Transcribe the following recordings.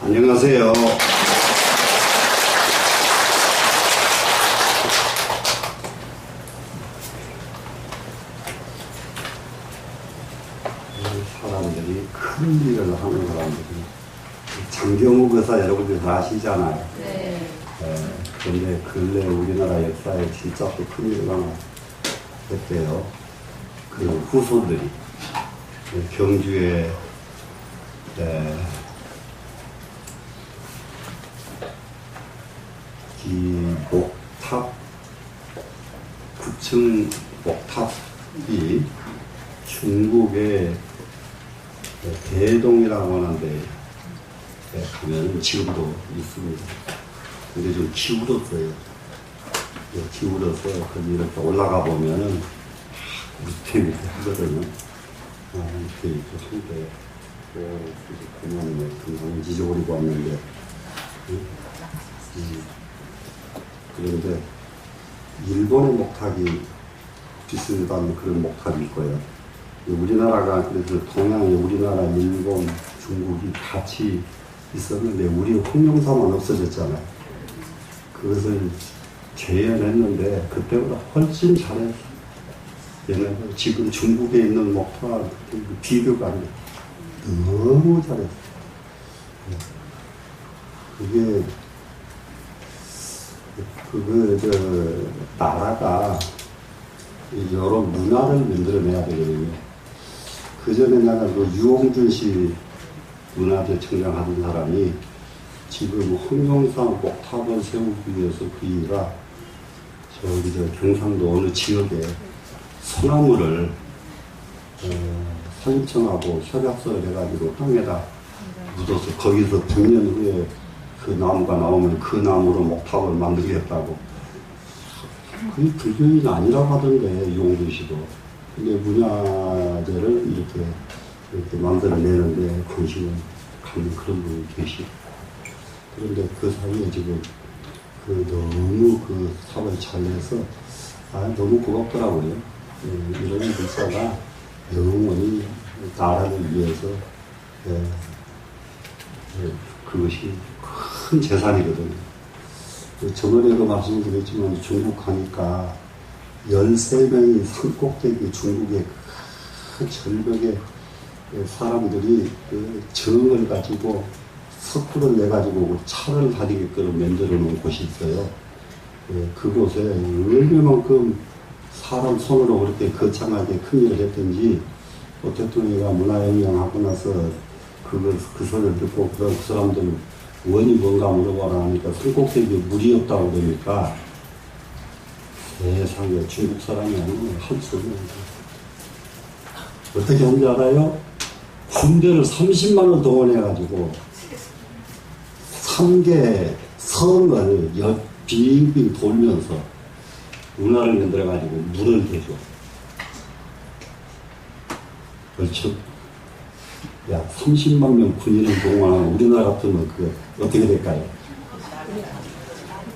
안녕하세요. 사람들이 큰 일을 하는 사람들이 장경욱 의사 여러분들 다 아시잖아요. 네. 그런데 근래 우리나라 역사에 진짜 또 큰 일을 하나 했대요. 그 후손들이 경주에 이 목탑 9층 목탑이 중국의 대동이라고 하는데 가면 지금도 있습니다. 근데 좀 기울었어요. 기울어서 거기 이렇게 올라가 보면은 밑에 하거든요. 이렇게 한데 그냥 금방 지져버리고 왔는데 그런데 일본의 목탑이 비슷한 그런 목탑이 있고요. 우리나라가 그래서 동양에 우리나라, 일본, 중국이 같이 있었는데 우리 홍룡사만 없어졌잖아요. 그것을 재현했는데 그때보다 훨씬 잘했어. 옛날에 지금 중국에 있는 목탑 비교가 안 돼. 너무 잘했어. 나라가 여러 문화를 만들어내야 되거든요. 그 전에 내가 그 유홍준 씨 문화재 청장 하던 사람이 지금 홍룡산 목탑을 세우기 위해서 그이가 경상도 어느 지역에 소나무를 산림청하고 협약서를 해가지고 땅에다 묻어서 거기서 100년 후에 그 나무가 나오면 그 나무로 목탑을 만들겠다고. 그게 불교인이 아니라고 하던데, 유홍준 씨도. 근데 문화재를 이렇게 만들어내는데 관심을 갖는 그런 분이 계시고. 그런데 그 사이에 지금 너무 그 사업을 잘 해서 너무 고맙더라고요. 이런 불사가 영원히 나라를 위해서 그것이 큰 재산이거든요. 저번에도 말씀드렸지만 중국 가니까 13명이 산꼭대기 중국의 큰 절벽에 사람들이 그 정을 가지고 석굴을 내가지고 차를 다니게끔 만들어 놓은 곳이 있어요. 그곳에 얼마만큼 사람 손으로 그렇게 거창하게 큰 일을 했든지 대통령이가 문화혁명하고 나서 그 소리를 듣고 그 사람들 원이 뭔가 물어봐라 하니까 산꼭대기에 물이 없다고 그러니까 세상에 중국 사람이 아니면 할 수 없는 어떻게 하는지 알아요? 군대를 30만 원 동원해가지고 3개 성을 빙빙 돌면서 문화를 만들어가지고 물을 대줘. 그렇죠? 야, 30만 명 군인을 동원하면 우리나라 같으면 그게 어떻게 될까요?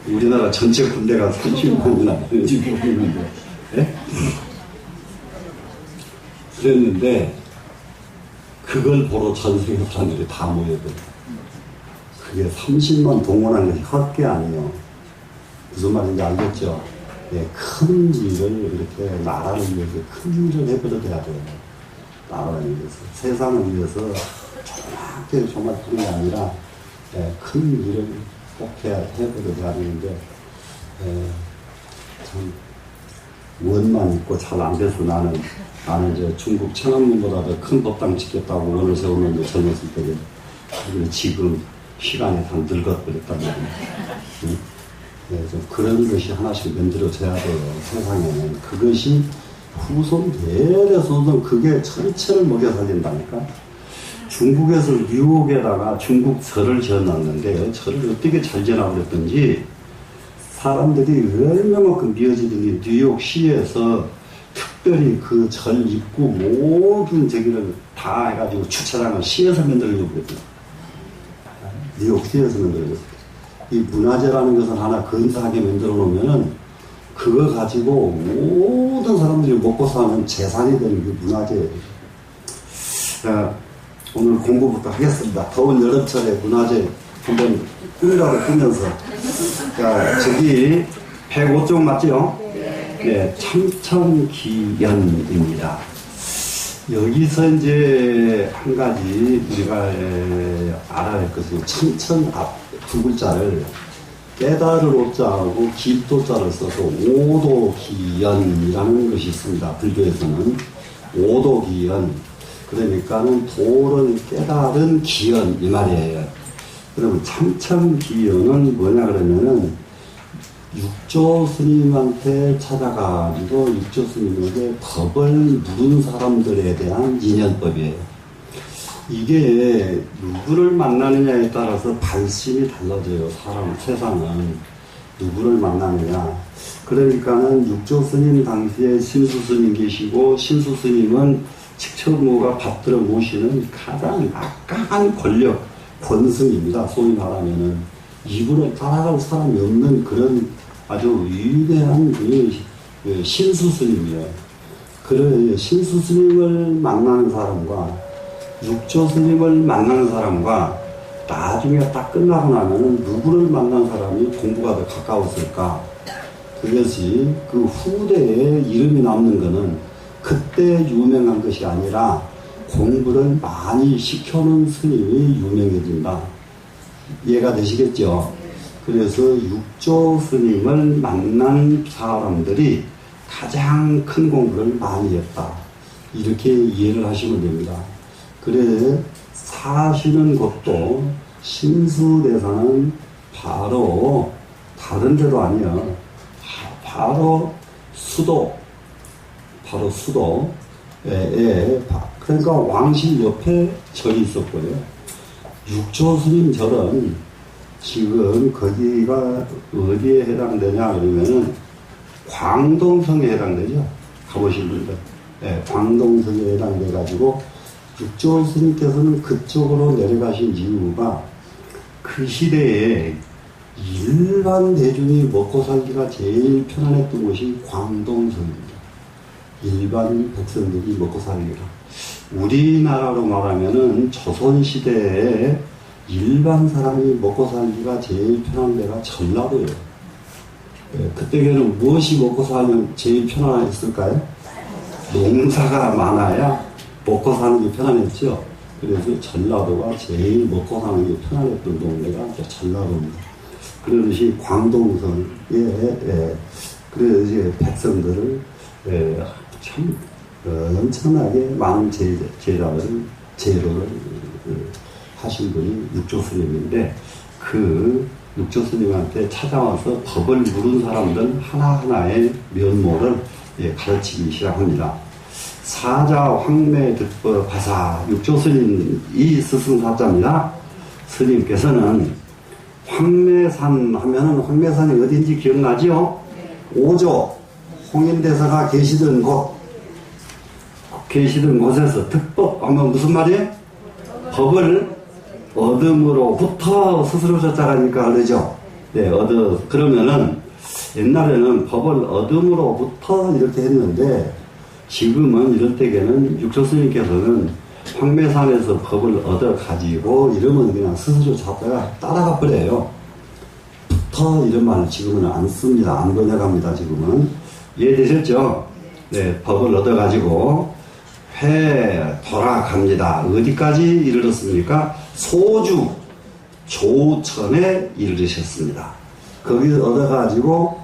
우리나라 전체 군대가 30만이나 되는지 모르겠는데. 네? 그랬는데 그걸 보러 전 세계 사람들이 다 모여들어요. 그게 30만 동원한 것이 헛게 아니에요. 무슨 말인지 알겠죠? 큰 일을 이렇게 나라를 위해서 큰 일을 해버려야 돼요. 나라를 위해서, 세상을 위해서 정말 그런 게 아니라 큰 일을 꼭 해버려야 되는데 참 원만 있고 잘 안 돼서 나는 저 중국 천안문보다 더 큰 법당 짓겠다고 원을 세우는데 젊었을 때는 지금 시간이 다 늙어버렸단 말이에요. 그래서 그런 것이 하나씩 만들어져야 돼요. 세상에는 그것이 후손 대대손손 그게 전체를 먹여 살린다니까. 중국에서 뉴욕에다가 중국 절을 지어놨는데 절을 어떻게 잘 지어놔버렸던지 사람들이 얼마만큼 미어지더니 뉴욕시에서 특별히 그 절 입구 모든 저기를 다 해가지고 주차장을 시에서 만들어주고 그랬어요. 뉴욕시에서 만들어줬어요. 이 문화재라는 것을 하나 근사하게 만들어 놓으면은 그거 가지고 모든 사람들이 먹고 사는 재산이 되는 그 문화재예요. 오늘 공부부터 하겠습니다. 더운 여름철에 문화재 한번 끄라고 끄면서. 자, 저기 105쪽 맞죠? 네, 참천기연입니다. 여기서 이제 한 가지 우리가 알아야 할 것은 참천 앞 두 글자를 깨달을 오자하고 기토자를 써서 오도기연이라는 것이 있습니다. 불교에서는 오도기연. 그러니까는 도를 깨달은 기연 이 말이에요. 그러면 참천기연은 뭐냐 그러면은 육조 스님한테 찾아가지고 육조 스님에게 법을 물은 사람들에 대한 인연법이에요. 이게 누구를 만나느냐에 따라서 발심이 달라져요. 세상은 누구를 만나느냐. 그러니까는 육조 스님 당시에 신수 스님 계시고, 신수 스님은 칙처무가 받들어 모시는 가장 막강한 권력, 권승입니다. 소위 말하면은 이분을 따라갈 사람이 없는 그런 아주 위대한 신수 스님이에요. 그런 신수 스님을 만나는 사람과 육조 스님을 만나는 사람과 나중에 딱 끝나고 나면은 누구를 만난 사람이 공부가 더 가까웠을까? 그것이 그 후대에 이름이 남는 거는 그때 유명한 것이 아니라 공부를 많이 시켜놓은 스님이 유명해진다. 이해가 되시겠죠? 그래서 육조 스님을 만난 사람들이 가장 큰 공부를 많이 했다. 이렇게 이해를 하시면 됩니다. 그래 사시는 곳도 신수대사는 바로 다른 데도 아니야. 바로 수도에 그러니까 왕실 옆에 절이 있었고요. 육조 스님 절은 지금 거기가 어디에 해당되냐 그러면은 광동성에 해당되죠. 가보신 분들. 네, 광동성에 해당돼 가지고 육조 스님께서는 그쪽으로 내려가신 이유가 그 시대에 일반 대중이 먹고 살기가 제일 편안했던 곳이 광동성입니다. 일반 백성들이 먹고 살기가. 우리나라로 말하면은 조선시대에 일반 사람이 먹고 살기가 제일 편한 데가 전라도예요. 그때에는 무엇이 먹고 살면 제일 편안했을까요? 농사가 많아야 먹고 사는 게 편안했죠. 그래서 전라도가 제일 먹고 사는 게 편안했던 동네가 전라도입니다. 그러듯이 광동성에, 그래서 이제 백성들을 참 엄청나게 많은 제도를 하신 분이 육조 스님인데, 그 육조 스님한테 찾아와서 법을 물은 사람들 하나하나의 면모를 가르치기 시작합니다. 사자 황매 득법 가사. 육조 스님이 스승사자입니다. 스님께서는 황매산 하면은 황매산이 어딘지 기억나지요? 오조 홍인대사가 계시던 곳에서 득법 하면 무슨 말이에요? 법을 얻음으로부터 스스로 쫓아가니까 그러죠. 네, 그러면은 옛날에는 법을 얻음으로부터 이렇게 했는데, 지금은 이럴 때에는 육조 스님께서는 황매산에서 법을 얻어가지고 이러면 그냥 스스로 잡다가 따라가 버려요. 부터 이런 말을 지금은 안 씁니다. 안 번역합니다. 지금은. 이해되셨죠? 네, 법을 얻어가지고 돌아갑니다. 어디까지 이르렀습니까? 소주 조천에 이르르셨습니다. 거기 얻어가지고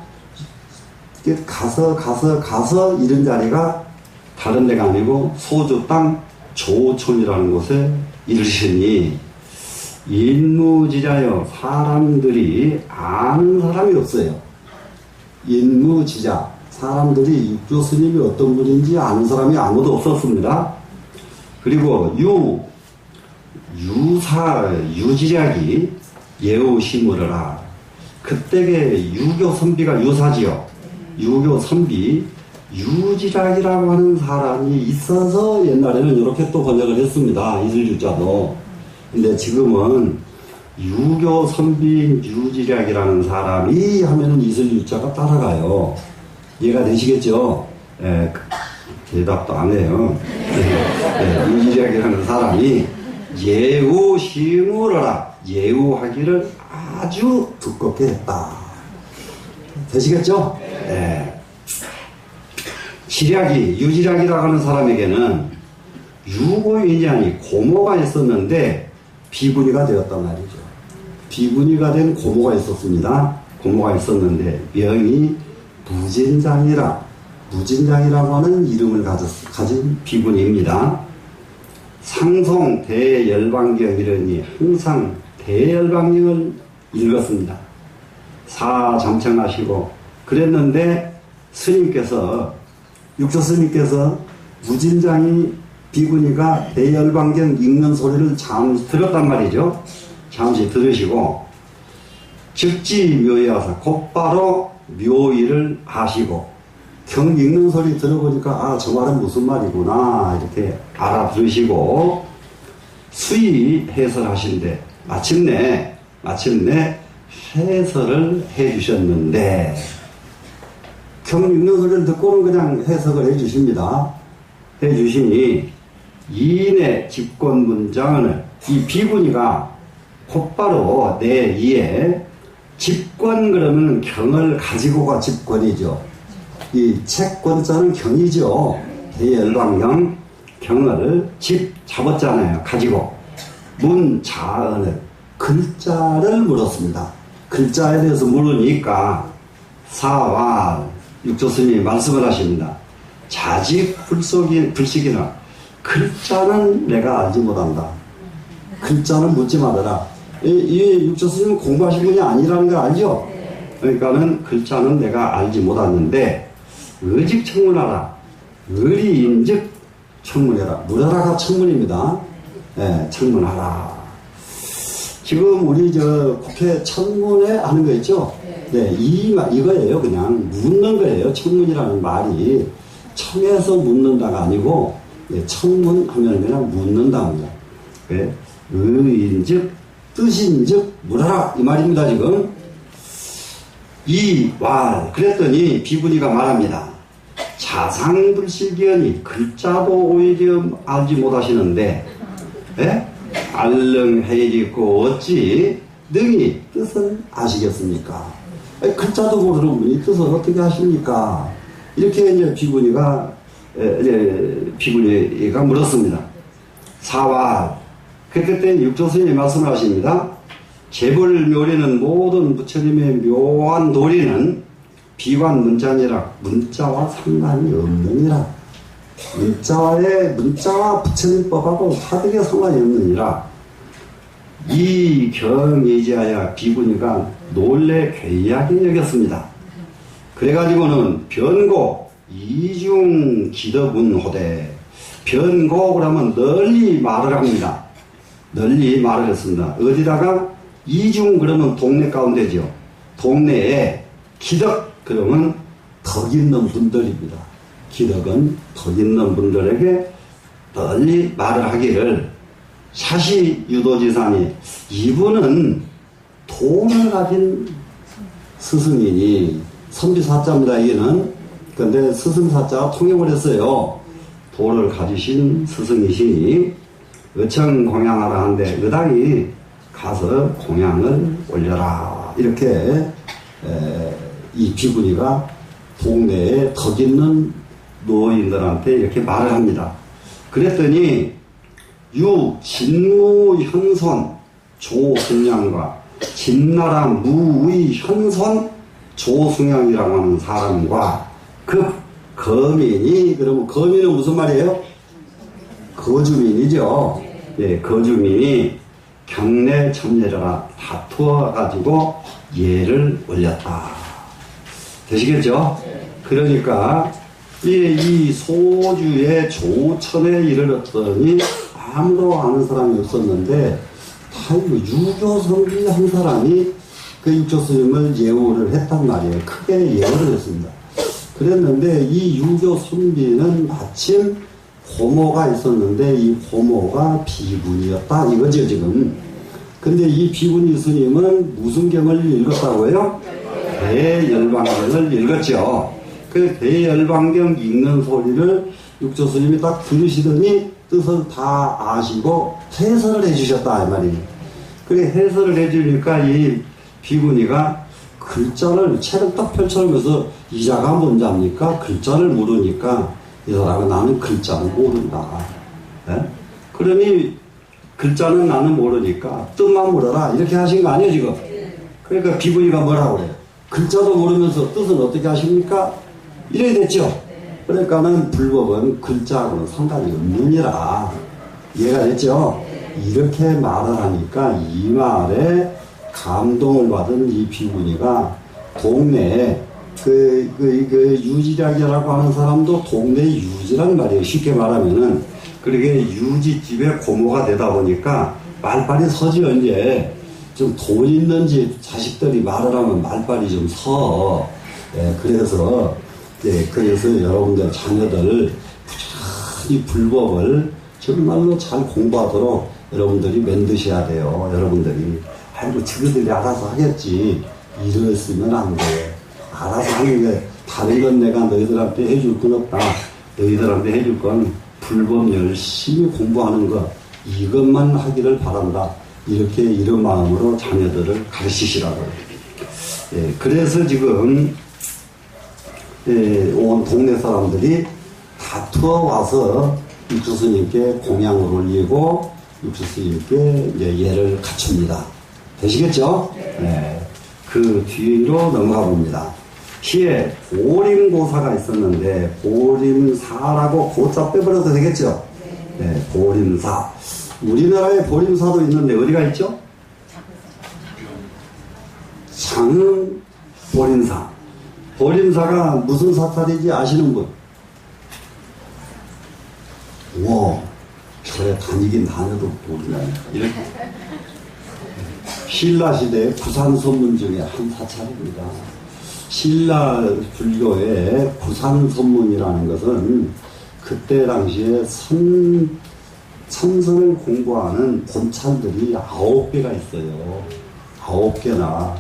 가서 이런 자리가 다른 데가 아니고 소주 땅 조천이라는 곳에 이르시니, 인무지자여, 사람들이 아는 사람이 없어요. 인무지자, 사람들이 육조 스님이 어떤 분인지 아는 사람이 아무도 없었습니다. 그리고 유지략이 예우시물으라. 그때의 유교 선비가 유사지요. 유교 선비 유지략이라고 하는 사람이 있어서 옛날에는 이렇게 또 번역을 했습니다. 이슬유자도. 근데 지금은 유교 선비인 유지략이라는 사람이 하면은 이슬유자가 따라가요. 이해가 되시겠죠? 대답도 안 해요. 유지략이라는 사람이 예우 시물어라. 예우하기를 아주 두껍게 했다. 되시겠죠? 네. 유지략이라고 하는 사람에게는 유고인이 아니 고모가 있었는데 비구니가 되었단 말이죠. 비구니가 된 고모가 있었습니다. 고모가 있었는데 명이 무진장이라고 하는 이름을 가진 비구니입니다. 상송 대열방경 이러니 항상 대열방경을 읽었습니다. 사정청하시고 그랬는데 육조 스님께서 무진장이 비구니가 대열방경 읽는 소리를 잠시 들었단 말이죠. 잠시 들으시고 즉지 묘에 와서 곧바로 묘의를 하시고 경 읽는 소리 들어보니까 저 말은 무슨 말이구나 이렇게 알아들으시고 수의 해설하신데 마침내 해설을 해주셨는데 경 읽는 소리를 듣고는 그냥 해석을 해주십니다. 해주시니 이내 집권 문장을 이 비구니가 곧바로 내 이에 집권 그러면 경을 가지고가 집권이죠. 이 책권자는 경이죠. 대열방경 경을 잡았잖아요. 가지고 문자언을 글자를 물었습니다. 글자에 대해서 물으니까 사와 육조스님이 말씀을 하십니다. 자직 불식이나 글자는 내가 알지 못한다. 글자는 묻지 말아라. 이 육조스님은 공부하신 분이 아니라는 걸 알죠? 그러니까는 글자는 내가 알지 못했는데 의직 청문하라. 의리인즉 청문해라. 물어라가 청문입니다. 네, 청문하라. 지금 우리 국회 청문회 하는 거 있죠? 네, 이거예요. 그냥 묻는 거예요. 청문이라는 말이 청에서 묻는다가 아니고 청문하면 그냥 묻는답니다. 네, 의인즉 뜻인즉 물어라 이 말입니다. 지금 그랬더니 비구니가 말합니다. 자상불식이언이 글자도 오히려 알지 못하시는데 알릉해리고 어찌 능히 뜻을 아시겠습니까? 글자도 모르는 분이 뜻을 어떻게 하십니까? 이렇게 이제 비구니가 물었습니다. 그때 육조스님이 말씀을 하십니다. 재불묘리는 모든 부처님의 묘한 도리는 비관 문자니라 문자와 상관이 없느니라. 문자와 부처님법하고 하등의 상관이 없느니라. 이 경이지하여 비구니가 놀래 괴이하게 여겼습니다. 그래가지고는 변고 이중 기덕운호대 변고 그러면 널리 말을 합니다. 널리 말을 했습니다. 어디다가 이중 그러면 동네 가운데죠. 동네에 기덕 그러면 덕 있는 분들입니다. 기덕은 덕 있는 분들에게 널리 말을 하기를 사시 유도지사니 이분은 돈을 가진 스승이니 선비사자입니다. 이게는 근데 스승사자가 통역을 했어요. 돈을 가지신 스승이시니 의청 공양하라 하는데 의당이 가서 공양을 올려라 이렇게 이 비구니가 동네에 덕 있는 노인들한테 이렇게 말을 합니다. 그랬더니 진무현손 조승양과 진나라 무의 현손 조승양이라고 하는 사람과 그 거민이 그러면 거민은 무슨 말이에요? 거주민이죠. 예, 거주민이 경내 참여자가 다투어 가지고 예를 올렸다. 되시겠죠? 그러니까 이 소주의 조천에 이르렀더니 아무도 아는 사람이 없었는데 다 유교 선비 한 사람이 그 육조 스님을 예우를 했단 말이에요. 크게 예우를 했습니다. 그랬는데 이 유교 선비는 마침 고모가 있었는데 이 고모가 비구니였다 이거죠 지금. 근데 이 비구니 스님은 무슨 경을 읽었다고요? 대열방경을 읽었죠. 그 대열방경 읽는 소리를 육조 스님이 딱 들으시더니 뜻을 다 아시고 해설을 해주셨다 이 말이에요. 그래 해설을 해주니까 이 비구니가 글자를 책을 딱 펼쳐보면서 이 자가 뭔지 압니까? 글자를 모르니까 이 사람은 나는 글자를 모른다. 예? 그러니 글자는 나는 모르니까 뜻만 물어라 이렇게 하신 거 아니에요 지금? 그러니까 비구니가 뭐라고 그래요? 글자도 모르면서 뜻은 어떻게 하십니까? 이래야 됐죠? 그러니까는 불법은 글자하고는 상관이 없느니라. 이해가 됐죠? 이렇게 말을 하니까 이 말에 감동을 받은 이 비구니가 동네에 유지락이라고 하는 사람도 동네 유지란 말이에요. 쉽게 말하면은. 그러게 유지집에 고모가 되다 보니까 말빨이 서지요, 이제. 좀 돈 있는 집 자식들이 말을 하면 말빨이 좀 서. 예, 그래서 여러분들 자녀들 부지런히 불법을 정말로 잘 공부하도록 여러분들이 만드셔야 돼요. 여러분들이. 아이고, 지그들이 알아서 하겠지. 이랬으면 안 돼. 알아서 하는 게, 다른 건 내가 너희들한테 해줄 건 없다. 너희들한테 해줄 건 불법 열심히 공부하는 것, 이것만 하기를 바란다. 이렇게 이런 마음으로 자녀들을 가르치시라고요. 예, 그래서 지금, 온 동네 사람들이 다투어 와서 육주스님께 공양을 올리고, 육주스님께 이제 예를 갖춥니다. 되시겠죠? 네. 그 뒤로 넘어가 봅니다. 시에 보림고사가 있었는데, 보림사라고 고자 빼버려도 되겠죠? 네, 보림사. 우리나라에 보림사도 있는데, 어디가 있죠? 장흥 보림사. 보림사가 무슨 사찰인지 아시는 분? 와, 저래 다니긴 다녀도 모르네. 이렇게. 신라시대 부산선문 중에 한 사찰입니다. 신라 불교의 부산선문이라는 것은 그때 당시에 참선을 공부하는 본찰들이 9개가 있어요. 9개나.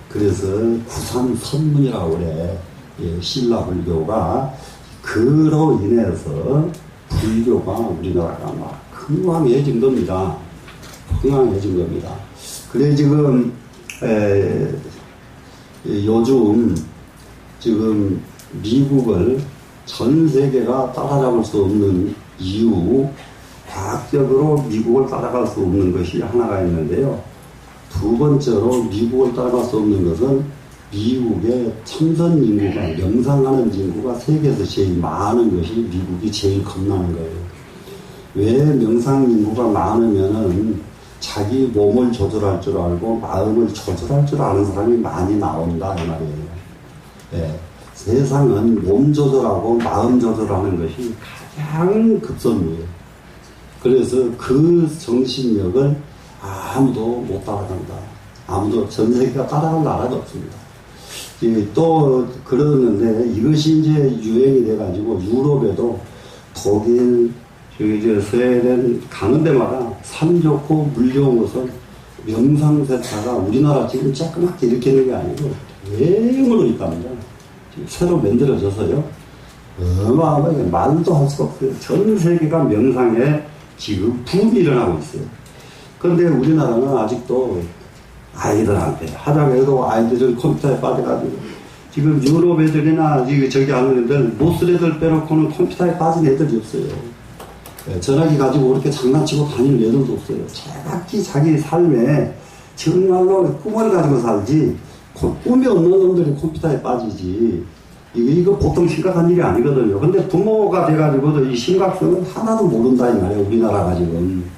그래서 부산선문이라고 그래. 예, 신라 불교가. 그로 인해서 불교가 우리나라가 막 흥왕해진 겁니다. 흥왕해진 겁니다. 그래 지금 요즘 지금 미국을 전 세계가 따라잡을 수 없는 이유, 과학적으로 미국을 따라갈 수 없는 것이 하나가 있는데요. 두 번째로 미국을 따라갈 수 없는 것은 미국의 참선 인구가, 명상하는 인구가 세계에서 제일 많은 것이 미국이 제일 겁나는 거예요. 왜 명상 인구가 많으면은 자기 몸을 조절할 줄 알고 마음을 조절할 줄 아는 사람이 많이 나온다 이 말이에요. 예, 세상은 몸 조절하고 마음 조절하는 것이 가장 급선무예요. 그래서 그 정신력을 아무도 못 따라간다. 아무도 전 세계가 따라갈 나라가 없습니다. 또 그러는데 이것이 이제 유행이 돼가지고 유럽에도 독일, 스웨덴 가는 데마다 산 좋고 물 좋은 것은 명상센터가 우리나라 지금 조그맣게 이렇게 있는 게 아니고 대형으로 있답니다. 새로 만들어져서요. 어마어마하게 말도 할 수가 없어요. 전 세계가 명상에 지금 붐이 일어나고 있어요. 그런데 우리나라는 아직도 아이들한테 하자고 해도 아이들은 컴퓨터에 빠져가지고 지금 유럽 애들이나 저기 하는 애들 못쓸 애들 빼놓고는 컴퓨터에 빠진 애들이 없어요. 전화기 가지고 그렇게 장난치고 다니는 애들도 없어요. 정확히 자기 삶에 정말로 꿈을 가지고 살지 꿈이 없는 놈들이 컴퓨터에 빠지지 이거 보통 심각한 일이 아니거든요. 근데 부모가 돼가지고도 이 심각성은 하나도 모른다 이 말이에요. 우리나라가 지금.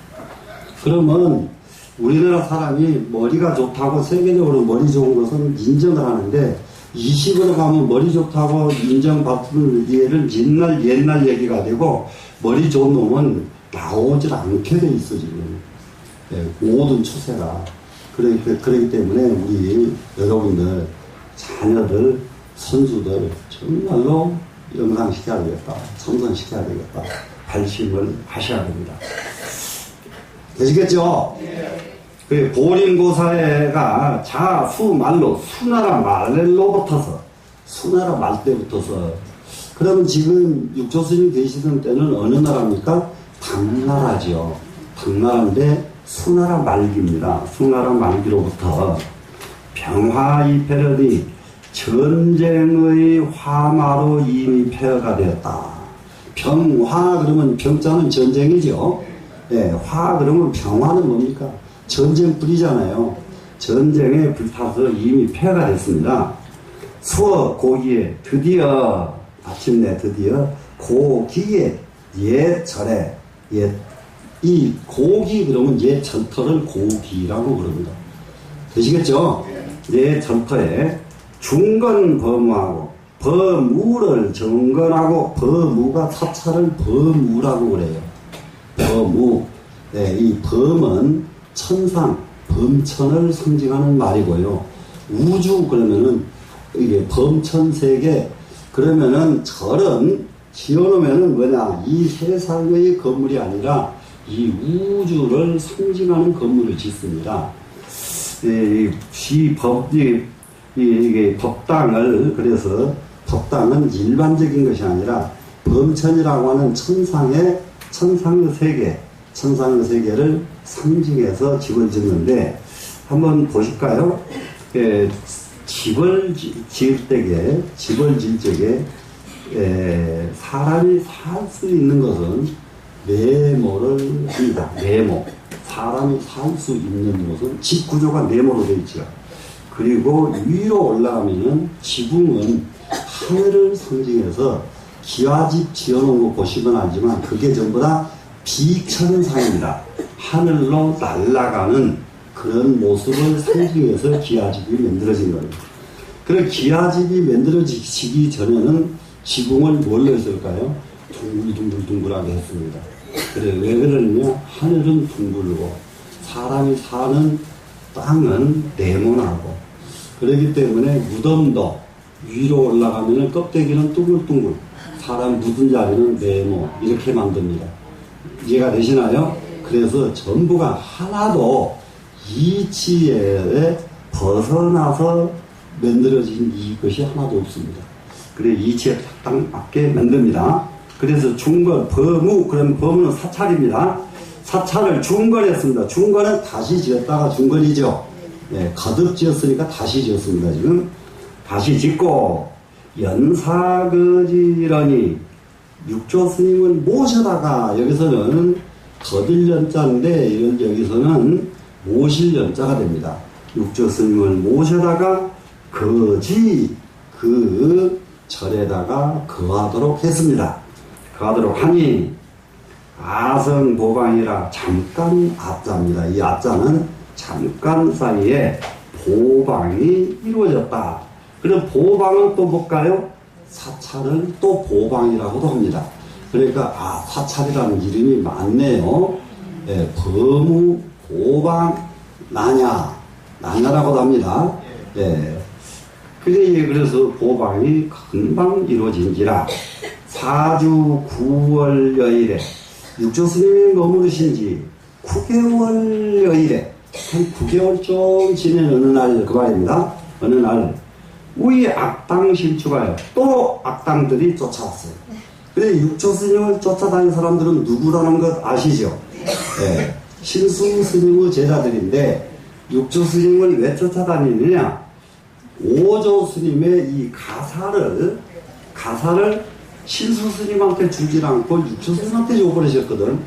그러면 우리나라 사람이 머리가 좋다고 세계적으로 머리 좋은 것은 인정을 하는데 이 식으로 가면 머리 좋다고 인정받는 일은 옛날 얘기가 되고 머리 좋은 놈은 나오질 않게 돼 있어 지금. 네, 모든 추세가. 그렇기 때문에 우리 여러분들 자녀들 선수들 정말로 영상시켜야 되겠다. 참선시켜야 되겠다. 발심을 하셔야 됩니다. 되시겠죠? 그 보림고사가 자, 수, 말로, 수나라 말로 붙어서, 수나라 말 때 붙어서, 그러면 지금 육조스님 계시던 때는 어느 나라입니까? 당나라죠. 당나라인데 수나라 말기입니다. 수나라 말기로부터 병화 이패러니 전쟁의 화마로 이미 폐허가 되었다. 병화 그러면 병자는 전쟁이죠. 예, 화 그러면 병화는 뭡니까? 전쟁불이잖아요. 전쟁에 불타서 이미 폐허가 됐습니다. 수어 고기에 드디어 마침내 드디어 고기에 예절에 이 고기 그러면 예전터를 고기라고 그럽니다. 되시겠죠? 예전터에 중건 범무하고 범무를 정건하고 범무가 사찰을 범무라고 그래요. 범무. 네, 이 범은 천상, 범천을 상징하는 말이고요. 우주 그러면은 이게 범천세계 그러면은 절은 지어놓으면은 뭐냐 이 세상의 건물이 아니라 이 우주를 상징하는 건물을 짓습니다. 이게 법당을 그래서 법당은 일반적인 것이 아니라 범천이라고 하는 천상의 세계, 천상의 세계를 상징해서 집을 짓는데 한번 보실까요? 집을 지을 적에 사람이 살 수 있는 것은 네모를 합니다. 네모. 사람이 살 수 있는 곳은 집 구조가 네모로 되어 있죠. 그리고 위로 올라가면은 지붕은 하늘을 상징해서 기와집 지어놓은 거 보시면 알지만 그게 전부 다 비천상입니다. 하늘로 날아가는 그런 모습을 상징해서 기와집이 만들어진 겁니다. 그리고 기와집이 만들어지기 전에는 지붕을 뭘로 했을까요? 둥글둥글둥글하게 했습니다. 그래, 왜 그러느냐? 하늘은 둥글고 사람이 사는 땅은 네모나고 그렇기 때문에 무덤도 위로 올라가면 껍데기는 둥글둥글 사람 묻은 자리는 네모 이렇게 만듭니다. 이해가 되시나요? 그래서 전부가 하나도 이치에 벗어나서 만들어진 이것이 하나도 없습니다. 그래 이치에 딱 맞게 만듭니다. 그래서 중건, 범우, 그럼 범우는 사찰입니다. 사찰을 중건했습니다. 중건은 다시 지었다가 중건이죠. 네, 거듭 지었으니까 다시 지었습니다. 지금 다시 짓고 연사거지라니 육조 스님을 모셔다가 여기서는 거들 연자인데 여기서는 모실 연자가 됩니다. 육조 스님을 모셔다가 거지 그 절에다가 거하도록 했습니다. 거하도록 하니 아성보방이라 잠깐 앞자입니다. 이 앞자는 잠깐 사이에 보방이 이루어졌다. 그럼 보방은 또 뭘까요? 사찰을 또 보방이라고도 합니다. 그러니까 사찰이라는 이름이 많네요. 예, 범우, 보방, 나냐라고도 합니다. 예. 그래서 보방이 금방 이루어진지라 사주 9월 여일에 육조 스님이 머무르신 지 9개월 여일에 한 9개월 좀 지낸 어느 날 그 말입니다. 어느 날 우리 악당 실추가요. 또 악당들이 쫓아왔어요. 그래 육조 스님을 쫓아다니는 사람들은 누구라는 것 아시죠? 네. 신수 스님의 제자들인데 육조 스님을 왜 쫓아다니느냐? 오조 스님의 이 가사를 신수 스님한테 주지 않고 육조 스님한테 줘버리셨거든.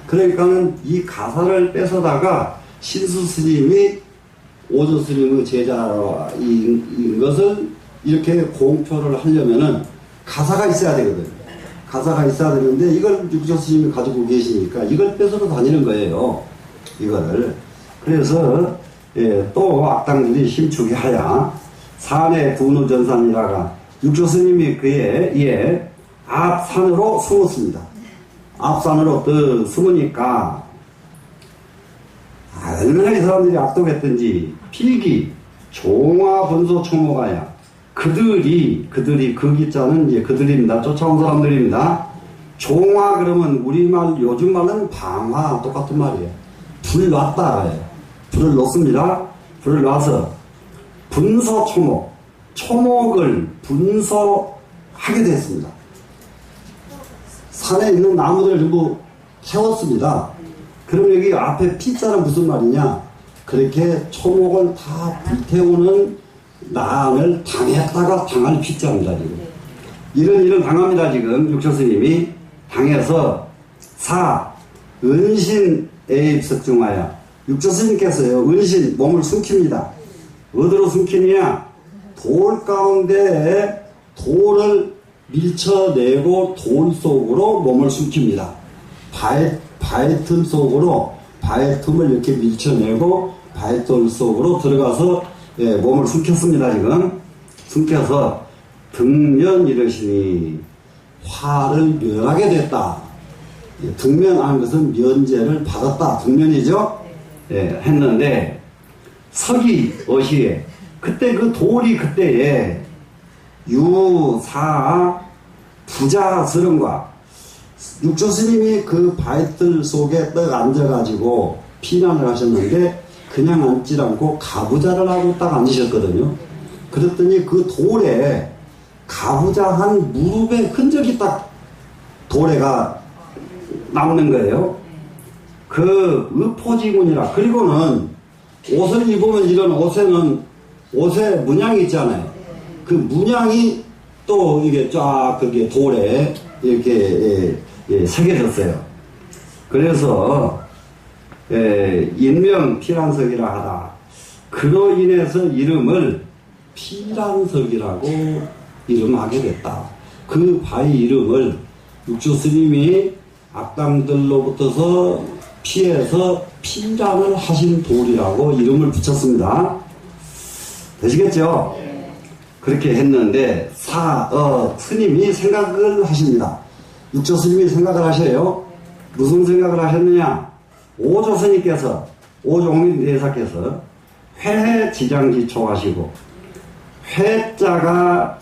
그러니까는 이 가사를 뺏어다가 신수 스님이 오조 스님의 제자인 것을 이렇게 공표를 하려면은 가사가 있어야 되거든. 가사가 있어야 되는데 이걸 육조 스님이 가지고 계시니까 이걸 뺏어서 다니는 거예요. 이거를. 그래서 또 악당들이 힘주게 하여 산의 분우전산이라가 육조 스님이 그의 앞산으로 숨었습니다. 앞산으로 또 숨으니까 얼마나 이 사람들이 악독했던지 필기 종화 번소 총무가야 그들이 그 기자는 이제 그들입니다. 쫓아온 사람들입니다. 종화 그러면 우리말 요즘 말은 방화 똑같은 말이에요. 불 놨다. 불을 놓습니다. 불을 놔서 분서 초목을 분서하게 됐습니다. 산에 있는 나무들 전부 채웠습니다. 그럼 여기 앞에 피자는 무슨 말이냐? 그렇게 초목을 다 불태우는 난을 당했다가 당할 피자입니다, 지금. 이런 일을 당합니다, 지금. 육조스님이 당해서 은신에 입석중하여 육조스님께서요, 은신, 몸을 숨깁니다. 어디로 숨기느냐? 돌 가운데에 돌을 밀쳐내고 돌 속으로 몸을 숨깁니다. 바위 틈 속으로, 바위 틈을 이렇게 밀쳐내고 바위돌 속으로 들어가서 몸을 숨겼습니다, 지금. 숨겨서 등면 이르시니 화를 면하게 됐다. 등면하는 것은 면제를 받았다. 등면이죠? 했는데, 서기 어시에, 그때 그 돌이 그때에 유사 부자스름과 육조스님이 그 바위들 속에 딱 앉아가지고 피난을 하셨는데 그냥 앉질 않고 가부좌를 하고 딱 앉으셨거든요. 그랬더니 그 돌에 가부좌한 무릎의 흔적이 딱 돌에가 남는 거예요. 그 의포지문이라. 그리고는 옷을 입으면 이런 옷에 문양이 있잖아요. 그 문양이 또 이게 쫙 그게 돌에 이렇게 새겨졌어요. 그래서 인명 피란석이라 하다. 그로 인해서 이름을 피란석이라고 이름하게 됐다. 그 바위 이름을 육조스님이 악당들로부터서 피해서 피란을 하신 돌이라고 이름을 붙였습니다. 되시겠죠? 그렇게 했는데 스님이 생각을 하십니다. 육조스님이 생각을 하셔요. 무슨 생각을 하셨느냐? 오조스님께서, 오종민대사께서 회지장지초 하시고, 회자가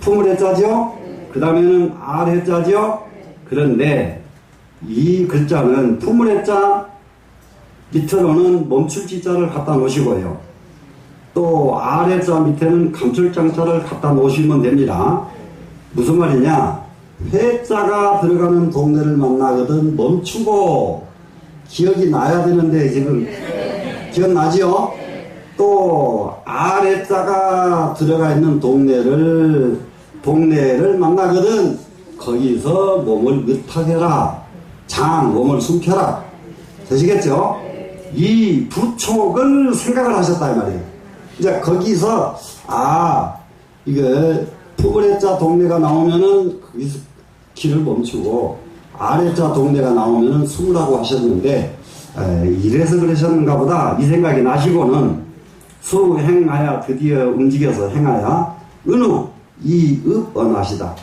품을해자죠? 그 다음에는 알해자죠? 그런데 이 글자는 품을해자 밑으로는 멈출지자를 갖다 놓으시고요. 또 알해자 밑에는 감출장자를 갖다 놓으시면 됩니다. 무슨 말이냐? 회자가 들어가는 동네를 만나거든 멈추고 기억이 나야 되는데 지금 기억나지요? 또 아래자가 들어가 있는 동네를 만나거든 거기서 몸을 으탁해라. 몸을 숨겨라. 되시겠죠? 이 부촉을 생각을 하셨다 이 말이에요. 이제 거기서 이거 푸그레자 동네가 나오면은 거기서 길을 멈추고 아래자 동네가 나오면은 숨으라고 하셨는데 이래서 그러셨는가 보다 이 생각이 나시고는 수행하여 드디어 움직여서 행하여 은우 이읍언하시다.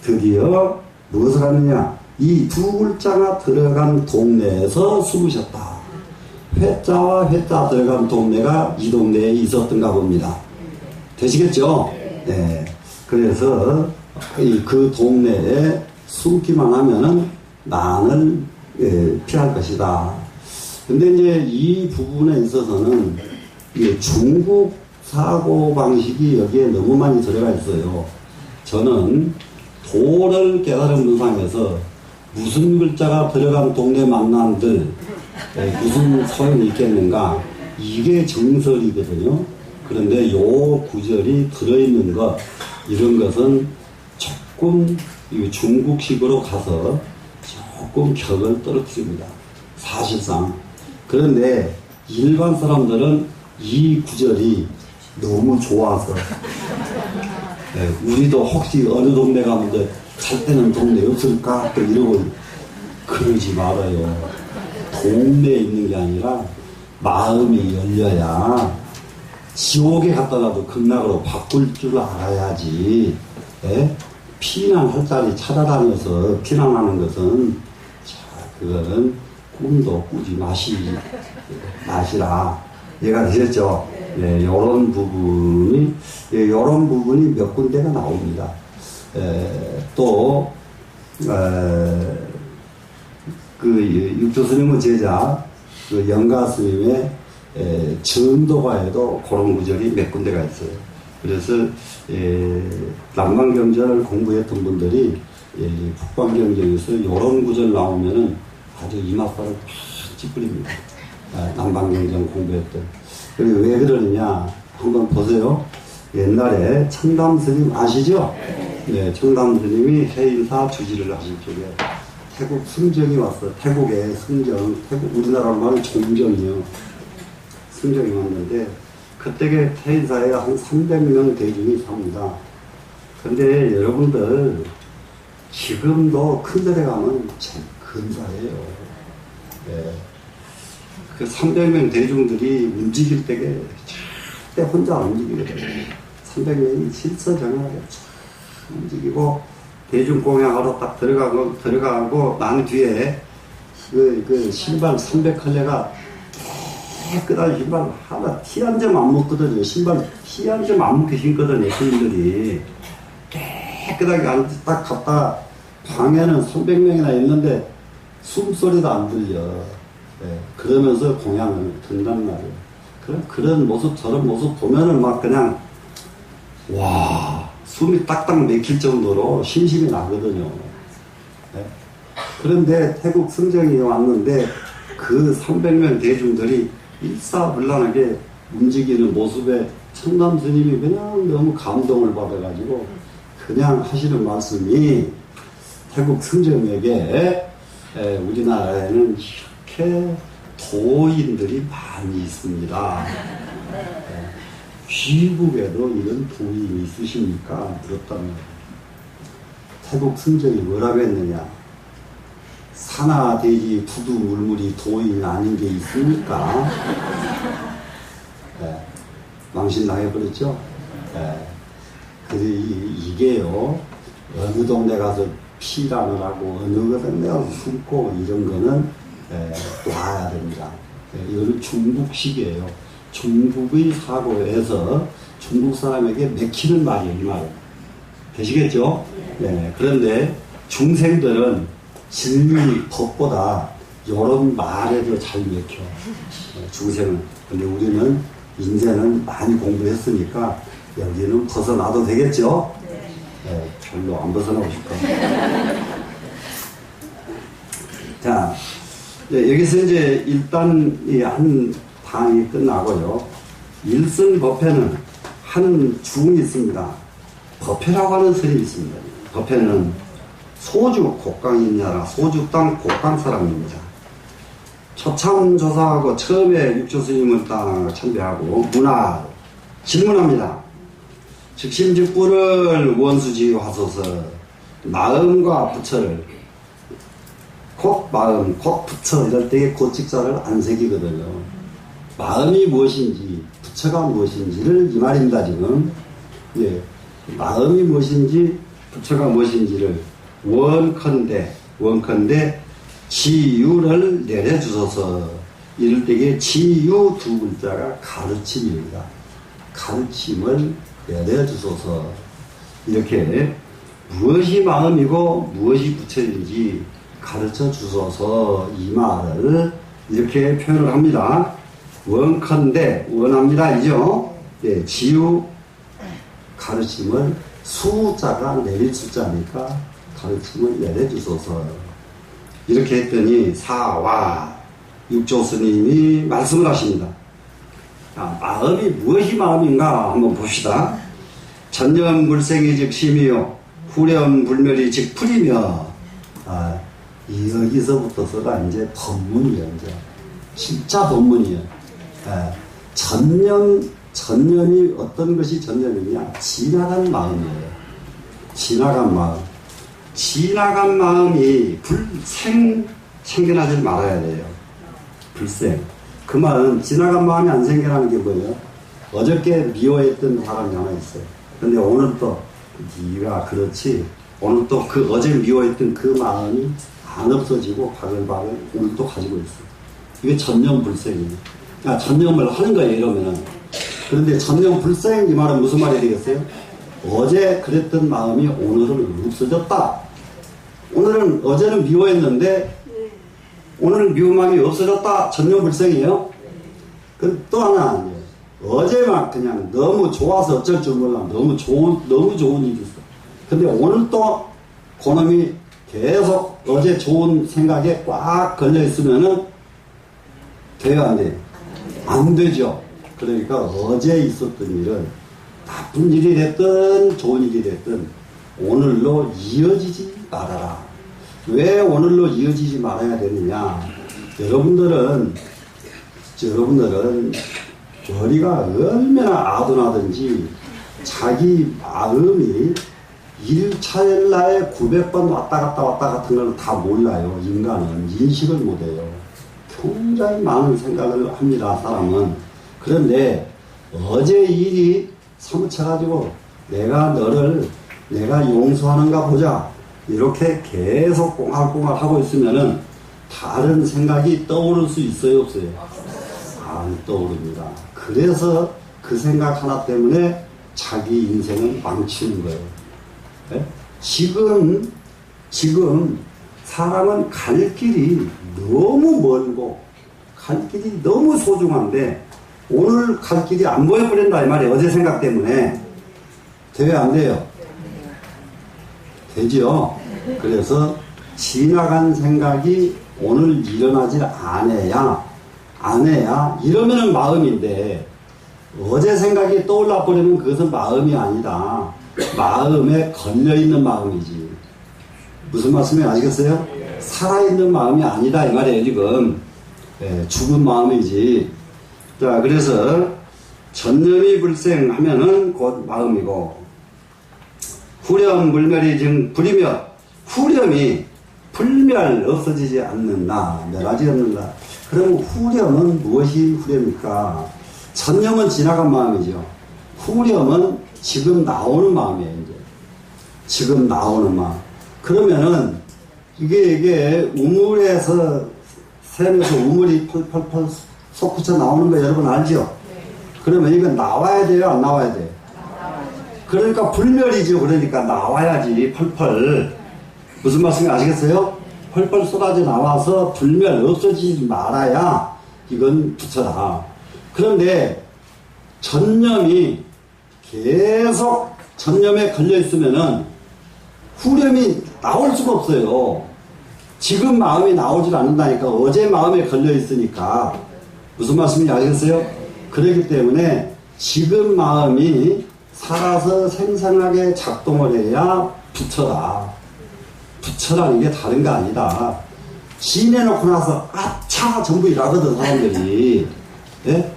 드디어 무엇을 하느냐? 이 두 글자가 들어간 동네에서 숨으셨다. 회자와 회자 들어간 동네가 이 동네에 있었던가 봅니다. 되시겠죠? 네. 그래서 그 동네에 숨기만 하면은 난을 피할 것이다. 근데 이제 이 부분에 있어서는 중국 사고방식이 여기에 너무 많이 들어가 있어요. 저는 도를 깨달은 문상에서 무슨 글자가 들어간 동네 만남들 무슨 소용이 있겠는가, 이게 정설이거든요. 그런데 요 구절이 들어있는 것, 이런 것은 조금 중국식으로 가서 조금 격을 떨어뜨립니다. 사실상. 그런데 일반 사람들은 이 구절이 너무 좋아서 우리도 혹시 어느 동네 가면 잘 때는 동네 없을까? 또 이러고 그러지 말아요. 동네에 있는 게 아니라 마음이 열려야 지옥에 갖다 놔도 극락으로 바꿀 줄 알아야지. 피난할 자리 찾아다녀서 피난하는 것은 그거는 꿈도 꾸지 마시라. 얘가 되셨죠? 요런 부분이 몇 군데가 나옵니다. 또 육조스님의 제자 영가스님의 전도가에도 그런 구절이 몇 군데가 있어요. 그래서 남강경전을 공부했던 분들이 이 북방경쟁에서 이런 구절 나오면은 아주 이맛살을 팍 찌푸립니다. 남방경쟁 공부했던. 그리고 왜 그러느냐 한번 보세요. 옛날에 청담스님 아시죠? 네, 청담스님이 해인사 주지를 하실 적에 태국 승정이 왔어. 태국에 승정, 우리나라 말은 종정이요. 승정이 왔는데 그때에 해인사에 한 300명 대중이 삽니다. 근데 여러분들 지금도 큰 데에 가면 참 근사해요. 네. 그 300명 대중들이 움직일 때에 절대 혼자 안 움직이거든요. 300명이 질서정연하게 움직이고 대중공양하러 딱 들어가고 난 뒤에 그 신발 300컬레가 깨끗한 신발 하나 티 한 점 안 묻거든요. 신발 티 한 점 안 묻게 신거든요. 스님들이 깨끗하게 딱 갔다 방에는 300명이나 있는데 숨소리도 안 들려. 네, 그러면서 공양을 든단 말이에요. 그런 모습, 저런 모습 보면은 막 그냥, 와, 숨이 딱딱 막힐 정도로 심심이 나거든요. 네. 그런데 태국 승정이 왔는데 그 300명 대중들이 일사불란하게 움직이는 모습에 청남 스님이 그냥 너무 감동을 받아가지고 그냥 하시는 말씀이 태국 승정에게 우리나라에는 이렇게 도인들이 많이 있습니다. 귀국에도 이런 도인이 있으십니까? 물었다면 태국 승정이 뭐라고 했느냐? 산하 대지 부두 물물이 도인이 아닌 게 있습니까? 망신당해버렸죠? 이게요, 어느 동네 가서 피란을 하고, 어느 곳에 내가 숨고, 이런 거는, 놔야 됩니다. 이거는 중국식이에요. 중국의 사고에서 중국 사람에게 맥히는 말이에요, 이 말은. 되시겠죠? 네. 그런데 중생들은 진리, 법보다 이런 말에 더 잘 맥혀. 중생은. 근데 우리는, 인생은 많이 공부했으니까, 여기는 벗어나도 되겠죠? 네, 별로 안 벗어나고 싶어요. 자, 여기서 이제 일단 이 한 방이 끝나고요. 일승법회는 한 중이 있습니다. 법회라고 하는 스님이 있습니다. 법회는 소주 곡강이냐라 소주 땅 곡강 사람입니다. 처참 조사하고 처음에 육조 스님을 딱 참배하고 문화 질문합니다. 즉심즉구를 원수지하소서. 마음과 부처를 곧 마음, 곧 부처 이럴 때에 곧 직자를 안 새기거든요. 마음이 무엇인지 부처가 무엇인지를 이 말입니다. 지금 예, 마음이 무엇인지 부처가 무엇인지를 원컨대 지유를 내려주소서. 이럴 때에 지유 두 글자가 가르침입니다. 가르침을 내려주소서. 이렇게 무엇이 마음이고 무엇이 부처인지 가르쳐 주소서. 이 말을 이렇게 표현을 합니다. 원컨대 원합니다 이죠. 예, 지유 가르침을 수자가 내릴 수자니까 가르침을 내려주소서. 이렇게 했더니 사와 육조 스님이 말씀을 하십니다. 자, 마음이 무엇이 마음인가 한번 봅시다. 전념불생이 즉 심이요 후렴불멸이 즉 풀이며. 여기서부터서가 이제 법문이에요. 이제 진짜 법문이에요. 전념이 어떤 것이 전념이냐? 지나간 마음이에요. 지나간 마음. 지나간 마음이 생겨나지 말아야 돼요. 불생. 그 말은 지나간 마음이 안 생겨나는 게 뭐예요? 어저께 미워했던 사람이 하나 있어요. 근데 오늘 또 네가 그렇지. 오늘 또 그 어제 미워했던 그 마음이 안 없어지고 바글바글 오늘 또 가지고 있어요. 이게 전념불생이에요. 그러니까 전념을 하는 거예요. 이러면은. 그런데 전념불생 이 말은 무슨 말이 되겠어요? 어제 그랬던 마음이 오늘은 없어졌다. 어제는 미워했는데 오늘은 미움함이 없어졌다. 전념불생이에요. 또 하나 어제 막 그냥 너무 좋아서 어쩔 줄 몰라. 너무 좋은 일이 있어. 근데 오늘 또 그놈이 계속 어제 좋은 생각에 꽉 걸려 있으면은 돼요, 안 돼요? 안 되죠. 그러니까 어제 있었던 일은 나쁜 일이 됐든 좋은 일이 됐든 오늘로 이어지지 말아라. 왜 오늘로 이어지지 말아야 되느냐? 여러분들은 머리가 얼마나 아둔하든지 자기 마음이 일차일나에 900번 왔다 갔다 같은 걸 다 몰라요. 인간은 인식을 못해요. 굉장히 많은 생각을 합니다. 사람은. 그런데 어제 일이 사무쳐가지고 내가 용서하는가 보자 이렇게 계속 꽁알꽁알 하고 있으면은 다른 생각이 떠오를 수 있어요, 없어요? 안 떠오릅니다. 그래서 그 생각 하나 때문에 자기 인생을 망치는 거예요. 네? 지금 사람은 갈 길이 너무 멀고 갈 길이 너무 소중한데 오늘 갈 길이 안 보여버린다 이 말이에요. 어제 생각 때문에. 돼요, 안 돼요? 되죠. 그래서 지나간 생각이 오늘 일어나질 않아야 이러면은 마음인데 어제 생각이 떠올라 버리면 그것은 마음이 아니다. 마음에 걸려있는 마음이지. 무슨 말씀인지 아시겠어요? 살아있는 마음이 아니다 이 말이에요 지금. 죽은 마음이지. 자, 그래서 전념이 불생하면은 곧 마음이고 후렴 물멸이 즉 불이며 후렴이 불멸 없어지지 않는다. 멸하지 않는다. 그럼 후렴은 무엇이 후렴입니까? 전념은 지나간 마음이죠. 후렴은 지금 나오는 마음이에요. 이제 지금 나오는 마음. 그러면은 이게 우물에서 샘에서 우물이 펄펄펄 솟구쳐 나오는 거 여러분 알죠? 그러면 이건 나와야 돼요, 안 나와야 돼요? 그러니까 불멸이죠. 그러니까 나와야지 펄펄. 무슨 말씀인지 아시겠어요? 펄펄 쏟아져 나와서 불멸 없어지지 말아야 이건 붙여라. 그런데 전념이 계속 전념에 걸려 있으면은 후렴이 나올 수가 없어요. 지금 마음이 나오질 않는다니까. 어제 마음에 걸려 있으니까. 무슨 말씀인지 아시겠어요? 그렇기 때문에 지금 마음이 살아서 생생하게 작동을 해야 붙여라. 붙여라는 게 다른 거 아니다. 지내놓고 나서 아차 전부 일하거든 사람들이. 예?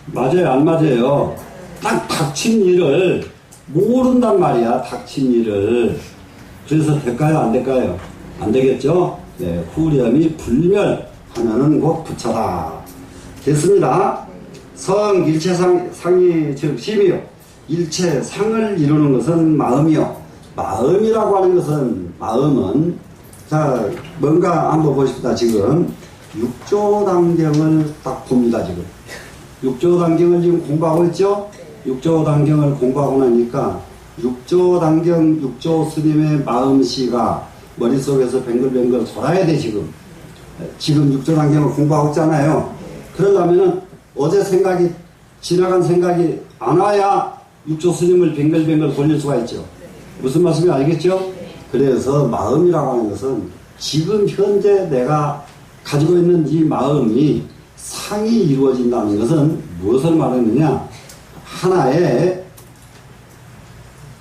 맞아요, 안 맞아요? 딱 닥친 일을 모른단 말이야. 닥친 일을. 그래서 될까요, 안 될까요? 안 되겠죠? 네, 후렴이 불멸하면은 곧 붙여라. 됐습니다. 성 일체상이 즉 심이요. 일체상을 이루는 것은 마음이요. 마음이라고 하는 것은 마음은 자 뭔가 한번 보십시다. 지금 육조당경을 딱 봅니다. 지금 육조당경을 지금 공부하고 있죠. 육조당경을 공부하고 나니까 육조당경 육조 스님의 마음씨가 머릿속에서 뱅글뱅글 돌아야 돼. 지금 육조당경을 공부하고 있잖아요. 그러려면은 어제 생각이 지나간 생각이 안 와야 육조 스님을 뱅글뱅글 돌릴 수가 있죠. 무슨 말씀인지 알겠죠? 그래서 마음이라고 하는 것은 지금 현재 내가 가지고 있는 이 마음이 상이 이루어진다는 것은 무엇을 말하느냐? 하나의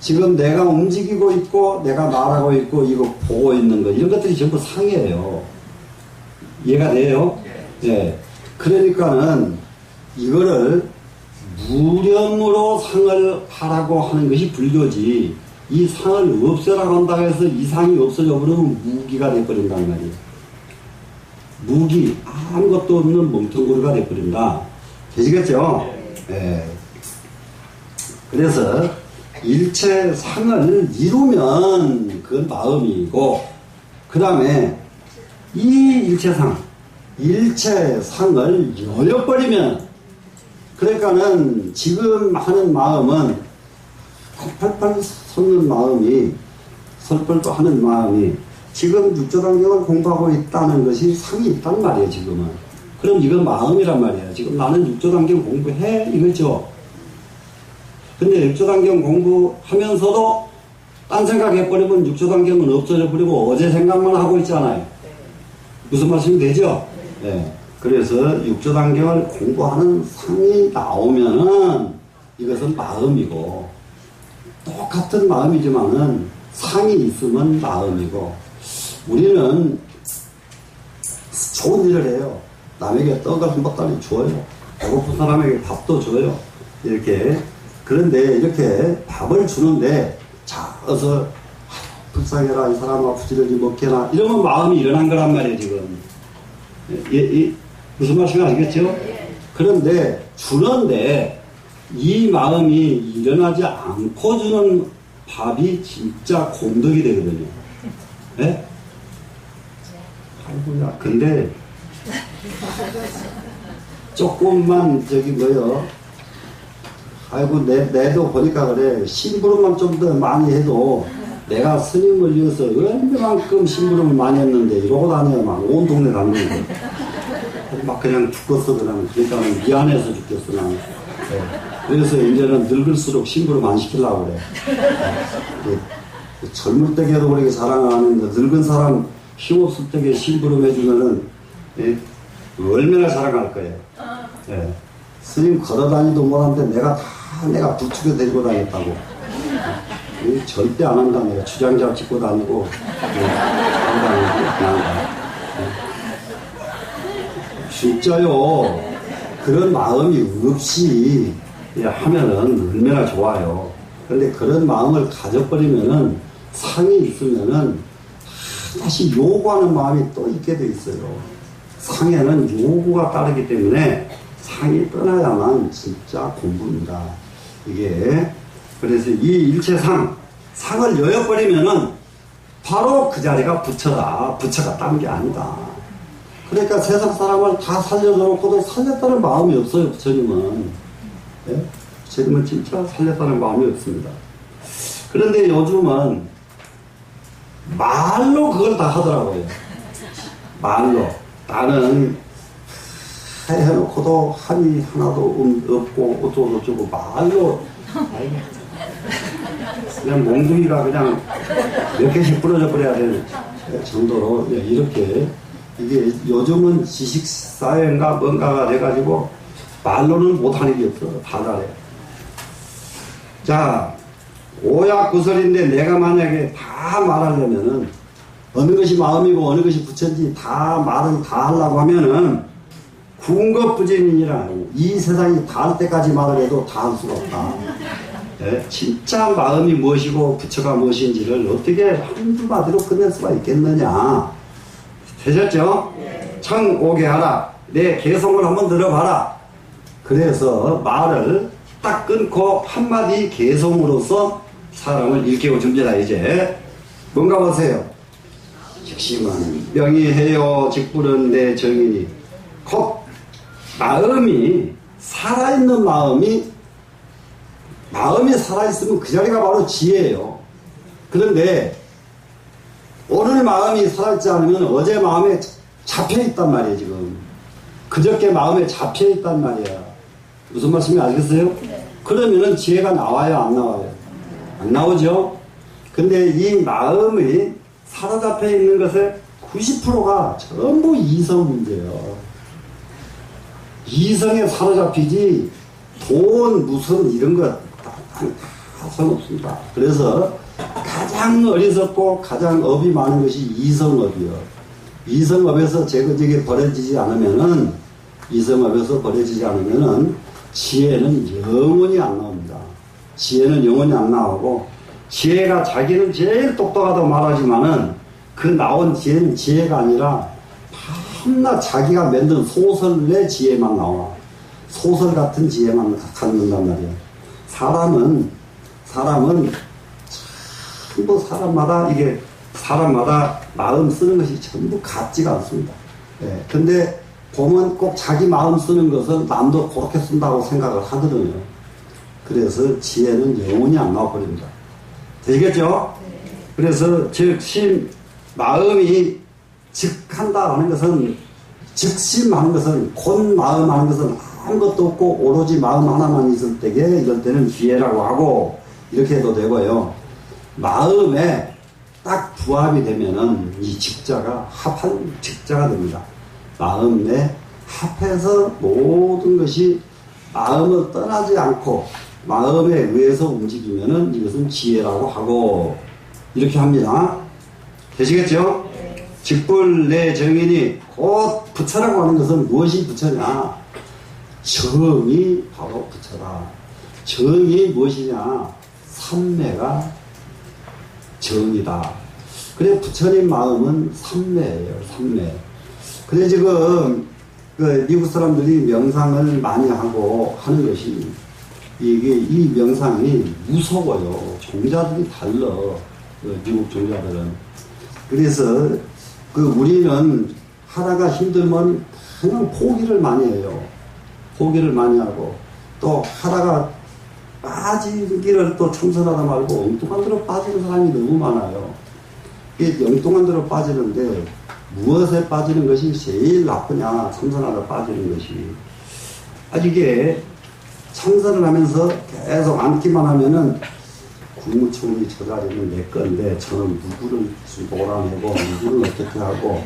지금 내가 움직이고 있고 내가 말하고 있고 이거 보고 있는 것 이런 것들이 전부 상이에요. 이해가 돼요? 네. 그러니까는 이거를 무념으로 상을 하라고 하는 것이 불교지. 이 상을 없애라고 한다고 해서 이 상이 없어져 버리면 무기가 돼버린단 말이에요. 무기, 아무것도 없는 멍텅구리가 돼버린다. 되시겠죠? 네. 그래서 일체 상을 이루면 그건 마음이고, 그 다음에 이 일체 상을 열어버리면, 그러니까는 지금 하는 마음은 펄펄 솟는 마음이 설펄도 하는 마음이 지금 육조당경을 공부하고 있다는 것이 상이 있단 말이에요. 지금은. 그럼 이건 마음이란 말이에요. 지금 나는 육조당경 공부해 이거죠. 근데 육조당경 공부하면서도 딴 생각해버리면 육조단경은 없어져 버리고 어제 생각만 하고 있잖아요. 무슨 말씀이 되죠? 네. 그래서 육조단경을 공부하는 상이 나오면은 이것은 마음이고, 똑같은 마음이지만은 상이 있으면 마음이고, 우리는 좋은 일을 해요. 남에게 떡을 한 보따리 줘요. 배고픈 사람에게 밥도 줘요. 이렇게. 그런데 이렇게 밥을 주는데, 자, 어서 불쌍해라, 이 사람아 부지런히 먹게나, 이러면 마음이 일어난 거란 말이에요, 지금. 무슨 말씀인지 알겠죠? 그런데 주는데 이 마음이 일어나지 않고 주는 밥이 진짜 공덕이 되거든요. 예? 아이고야, 근데 조금만 저기 뭐요? 아이고 내도 보니까 그래. 심부름만 좀 더 많이 해도 내가 스님을 위해서 얼마만큼 심부름을 많이 했는데 이러고 다녀야 막 온 동네 다니는 거. 막 그냥 죽겠어 그냥. 그러니까 미안해서 죽겠어 난. 네. 그래서 이제는 늙을수록 심부름 안 시키려고 그래. 네. 젊을 때에도 그렇게 자랑 안 했는데 늙은 사람 힘없을 때에 심부름 해주면은 네. 얼마나 자랑할 거예요. 네. 스님 걸어다니도 못하는데 내가 부축해 데리고 다녔다고. 절대 안 한다. 내가 주장자 찍고 다니고 안 다니고 진짜요. 그런 마음이 없이 하면은 얼마나 좋아요. 그런데 그런 마음을 가져버리면은 상이 있으면은 다시 요구하는 마음이 또 있게 돼 있어요. 상에는 요구가 따르기 때문에 상이 떠나야만 진짜 공부입니다. 이게 그래서 이 일체상, 상을 여여버리면은 바로 그 자리가 부처다. 부처가 딴 게 아니다. 그러니까 세상 사람을 다 살려놓고도 살렸다는 마음이 없어요, 부처님은. 예? 부처님은 진짜 살렸다는 마음이 없습니다. 그런데 요즘은 말로 그걸 다 하더라고요. 말로. 나는 해놓고도 한이 하나도 없고 어쩌고 말로 그냥 몽둥이가 그냥 몇 개씩 부러져 버려야 되는 정도로 이렇게 이게 요즘은 지식사회인가 뭔가가 돼가지고 말로는 못하는 게 없어. 다 잘해. 자, 오약구설인데 내가 만약에 다 말하려면은 어느 것이 마음이고 어느 것이 부처인지 다 말을 다 하려고 하면은 궁겁부진이라 이 세상이 닿을 때까지 말을 해도 다 할 수가 없다. 네? 진짜 마음이 무엇이고 부처가 무엇인지를 어떻게 한두 마디로 끝낼 수가 있겠느냐. 되셨죠? 청 오게 하라. 내 개성을 한번 들어봐라. 그래서 말을 딱 끊고 한마디 개성으로서 사람을 일깨워 줍니다. 이제 뭔가 보세요. 즉시만 명의해요 직불은 내 정인이. 곧 마음이 살아있는 마음이 살아있으면 그 자리가 바로 지혜예요. 그런데 오늘 마음이 살아있지 않으면 어제 마음에 잡혀있단 말이에요. 지금 그저께 마음에 잡혀있단 말이야. 무슨 말씀인지 알겠어요? 네. 그러면은 지혜가 나와요 안 나와요? 안 나오죠. 근데 이 마음이 사로잡혀 있는 것의 90%가 전부 이성 문제예요. 이성에 사로잡히지 돈 무슨 이런 것 다 상관없습니다. 그래서 가장 어리석고 가장 업이 많은 것이 이성업이요. 이성업에서 제거적이 버려지지 않으면은 지혜는 영원히 안 나옵니다. 지혜는 영원히 안 나오고 지혜가 자기는 제일 똑똑하다고 말하지만은 그 나온 지혜는 지혜가 아니라 밤낮 자기가 만든 소설의 지혜만 나와. 소설 같은 지혜만 갖는단 말이에요. 사람은 전부 사람마다 마음 쓰는 것이 전부 같지가 않습니다. 예. 근데 보면 꼭 자기 마음 쓰는 것은 남도 그렇게 쓴다고 생각을 하거든요. 그래서 지혜는 영원히 안 나와버립니다. 되겠죠? 그래서 마음이 즉한다 하는 것은 즉심하는 것은 곧 마음 하는 것은 아무것도 없고 오로지 마음 하나만 있을 때에 이럴 때는 기회라고 하고 이렇게 해도 되고요. 마음에 딱 부합이 되면은 이 직자가 합한 직자가 됩니다. 마음에 합해서 모든 것이 마음을 떠나지 않고 마음에 의해서 움직이면은 이것은 지혜라고 하고 이렇게 합니다. 되시겠죠? 직불 내 정인이 곧 부처라고 하는 것은 무엇이 부처냐? 정이 바로 부처다. 정이 무엇이냐? 삼매가 정이다. 그래 부처님 마음은 삼매예요. 삼매. 그래 지금 그 미국 사람들이 명상을 많이 하고 하는 것이 이게 이 명상이 무서워요. 종자들이 달라. 그 미국 종자들은. 그래서 그 우리는 하다가 힘들면 그냥 포기를 많이 해요. 포기를 많이 하고 또 하다가 빠지기를 또 참선하다 말고 엉뚱한 데로 빠지는 사람이 너무 많아요. 이게 엉뚱한 데로 빠지는데 무엇에 빠지는 것이 제일 나쁘냐? 참선하다 빠지는 것이. 이게 참선을 하면서 계속 앉기만 하면은 국무총리 저 자리는 내 건데 저는 누구를 몰아내고 누구를 어떻게 하고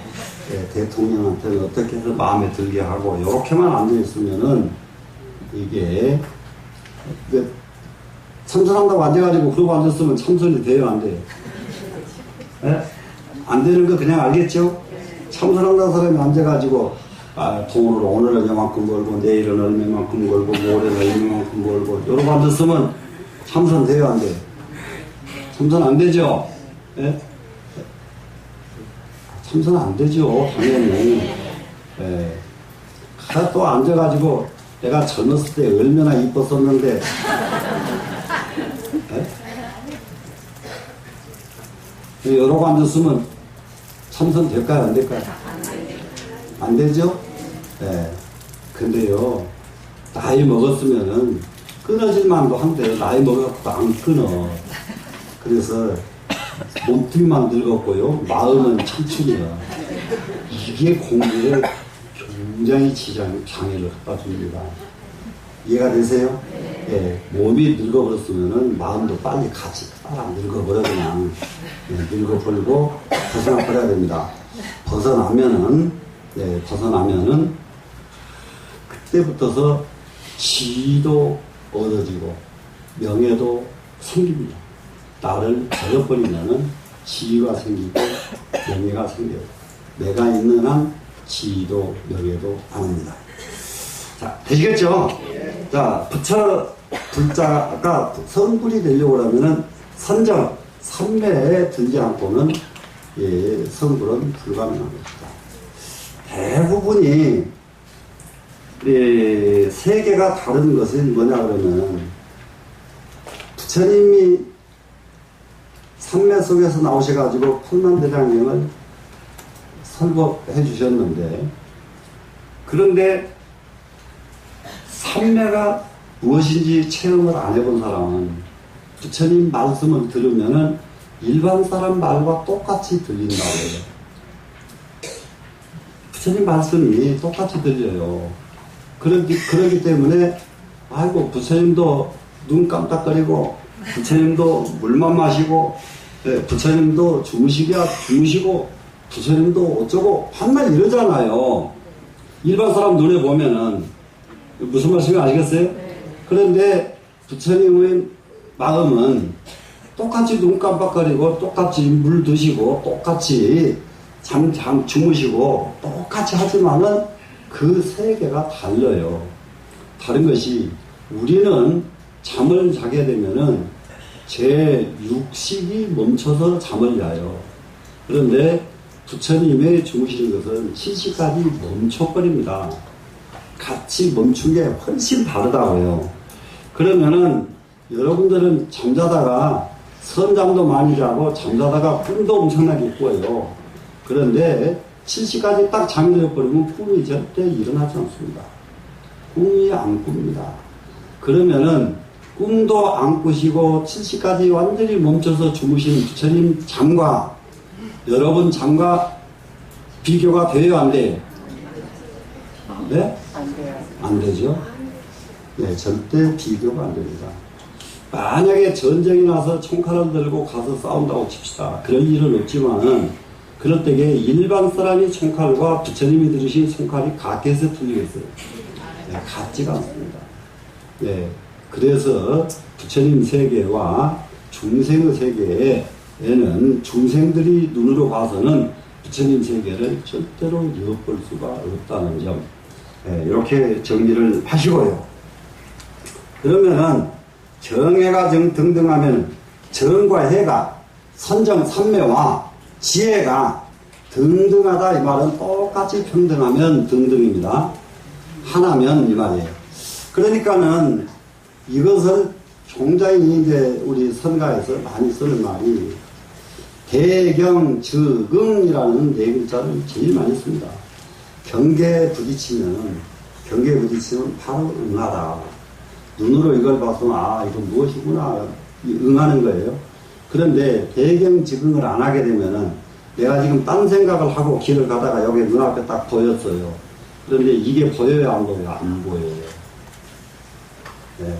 대통령한테는 어떻게 해서 마음에 들게 하고 이렇게만 앉아있으면은 이게 참선한다고 앉아가지고 그러고 앉았으면 참선이 돼요 안 돼요? 네? 안 되는 거 그냥 알겠죠? 참선한다는 사람이 앉아가지고 돈으로 오늘은 이만큼 벌고 내일은 얼마만큼 벌고 모레는 얼마만큼 벌고 이러고 앉았으면 참선 돼요 안 돼요? 참선 안 되죠? 예? 참선 안 되죠 당연히. 예. 또 앉아가지고 내가 젊었을 때 얼마나 이뻤었는데 예? 이러고 앉았으면 참선 될까요 안 될까요? 안 되죠? 예. 근데요 나이 먹었으면은 끊어질만도 한데 나이 먹어도 안 끊어. 그래서 몸뚱이만 늙었고요 마음은 청춘이야. 이게 공부에 굉장히 장애를 갖다 줍니다. 이해가 되세요? 예, 몸이 늙어버렸으면은 마음도 빨리 같이 따라 늙어버려 그냥. 예, 늙어버리고 벗어나버려야 됩니다. 벗어나면은 그때부터서 지도 얻어지고 명예도 생깁니다. 나를 버려버리면은 지위가 생기고 명예가 생겨요. 내가 있는 한 지위도 명예도 안 옵니다. 자, 되시겠죠? 자, 부처 불자가 성불이 되려고 하면은 선정, 삼매에 들지 않고는 예, 성불은 불가능한 것이다. 대부분이 예, 세계가 다른 것은 뭐냐 그러면 부처님이 삼매 속에서 나오셔가지고 풍만대장경을 설법해 주셨는데 그런데 삼매가 무엇인지 체험을 안 해본 사람은 부처님 말씀을 들으면은 일반 사람 말과 똑같이 들린다고 해요. 부처님 말씀이 똑같이 들려요. 그러기 때문에 아이고 부처님도 눈 깜짝거리고 부처님도 물만 마시고 부처님도 주무시고 부처님도 어쩌고 한말 이러잖아요. 일반 사람 눈에 보면은 무슨 말씀인지 아시겠어요? 그런데 부처님의 마음은 똑같이 눈 깜빡거리고 똑같이 물 드시고 똑같이 잠 주무시고 똑같이 하지만은 그 세계가 달라요. 다른 것이 우리는 잠을 자게 되면은 제 육식이 멈춰서 잠을 자요. 그런데 부처님의 주무시는 것은 실시까지 멈춰버립니다. 같이 멈춘 게 훨씬 다르다고요. 그러면은 여러분들은 잠자다가 선잠도 많이 자고 잠자다가 꿈도 엄청나게 꿔요. 그런데 7시까지 딱 잠이 들어버리면 꿈이 절대 일어나지 않습니다. 꿈이 안 꿉니다. 그러면은 꿈도 안 꾸시고 7시까지 완전히 멈춰서 주무시는 부처님 잠과 여러분 잠과 비교가 돼요 안 돼요? 네? 안 돼요. 안 되죠? 네, 절대 비교가 안 됩니다. 만약에 전쟁이 나서 총칼을 들고 가서 싸운다고 칩시다. 그런 일은 없지만은, 그럴 때에 일반 사람이 총칼과 부처님이 들으신 총칼이 같게서 틀리겠어요. 네, 같지가 않습니다. 네, 그래서 부처님 세계와 중생의 세계에는 중생들이 눈으로 봐서는 부처님 세계를 절대로 엿볼 수가 없다는 점, 네, 이렇게 정리를 하시고요. 그러면은 정해가 등등하면 정과 해가 선정 삼매와 지혜가 등등하다 이 말은 똑같이 평등하면 등등입니다. 하나면 이 말이에요. 그러니까는 이것을 종자인이 이제 우리 선가에서 많이 쓰는 말이 대경즉응이라는 네 글자를 제일 많이 씁니다. 경계에 부딪히면 바로 응하다. 눈으로 이걸 봐서 아 이건 무엇이구나 응하는 거예요. 그런데 대경즉응을 안 하게 되면은 내가 지금 딴 생각을 하고 길을 가다가 여기 눈앞에 딱 보였어요. 그런데 이게 보여요 안 보여요? 안 보여요. 네.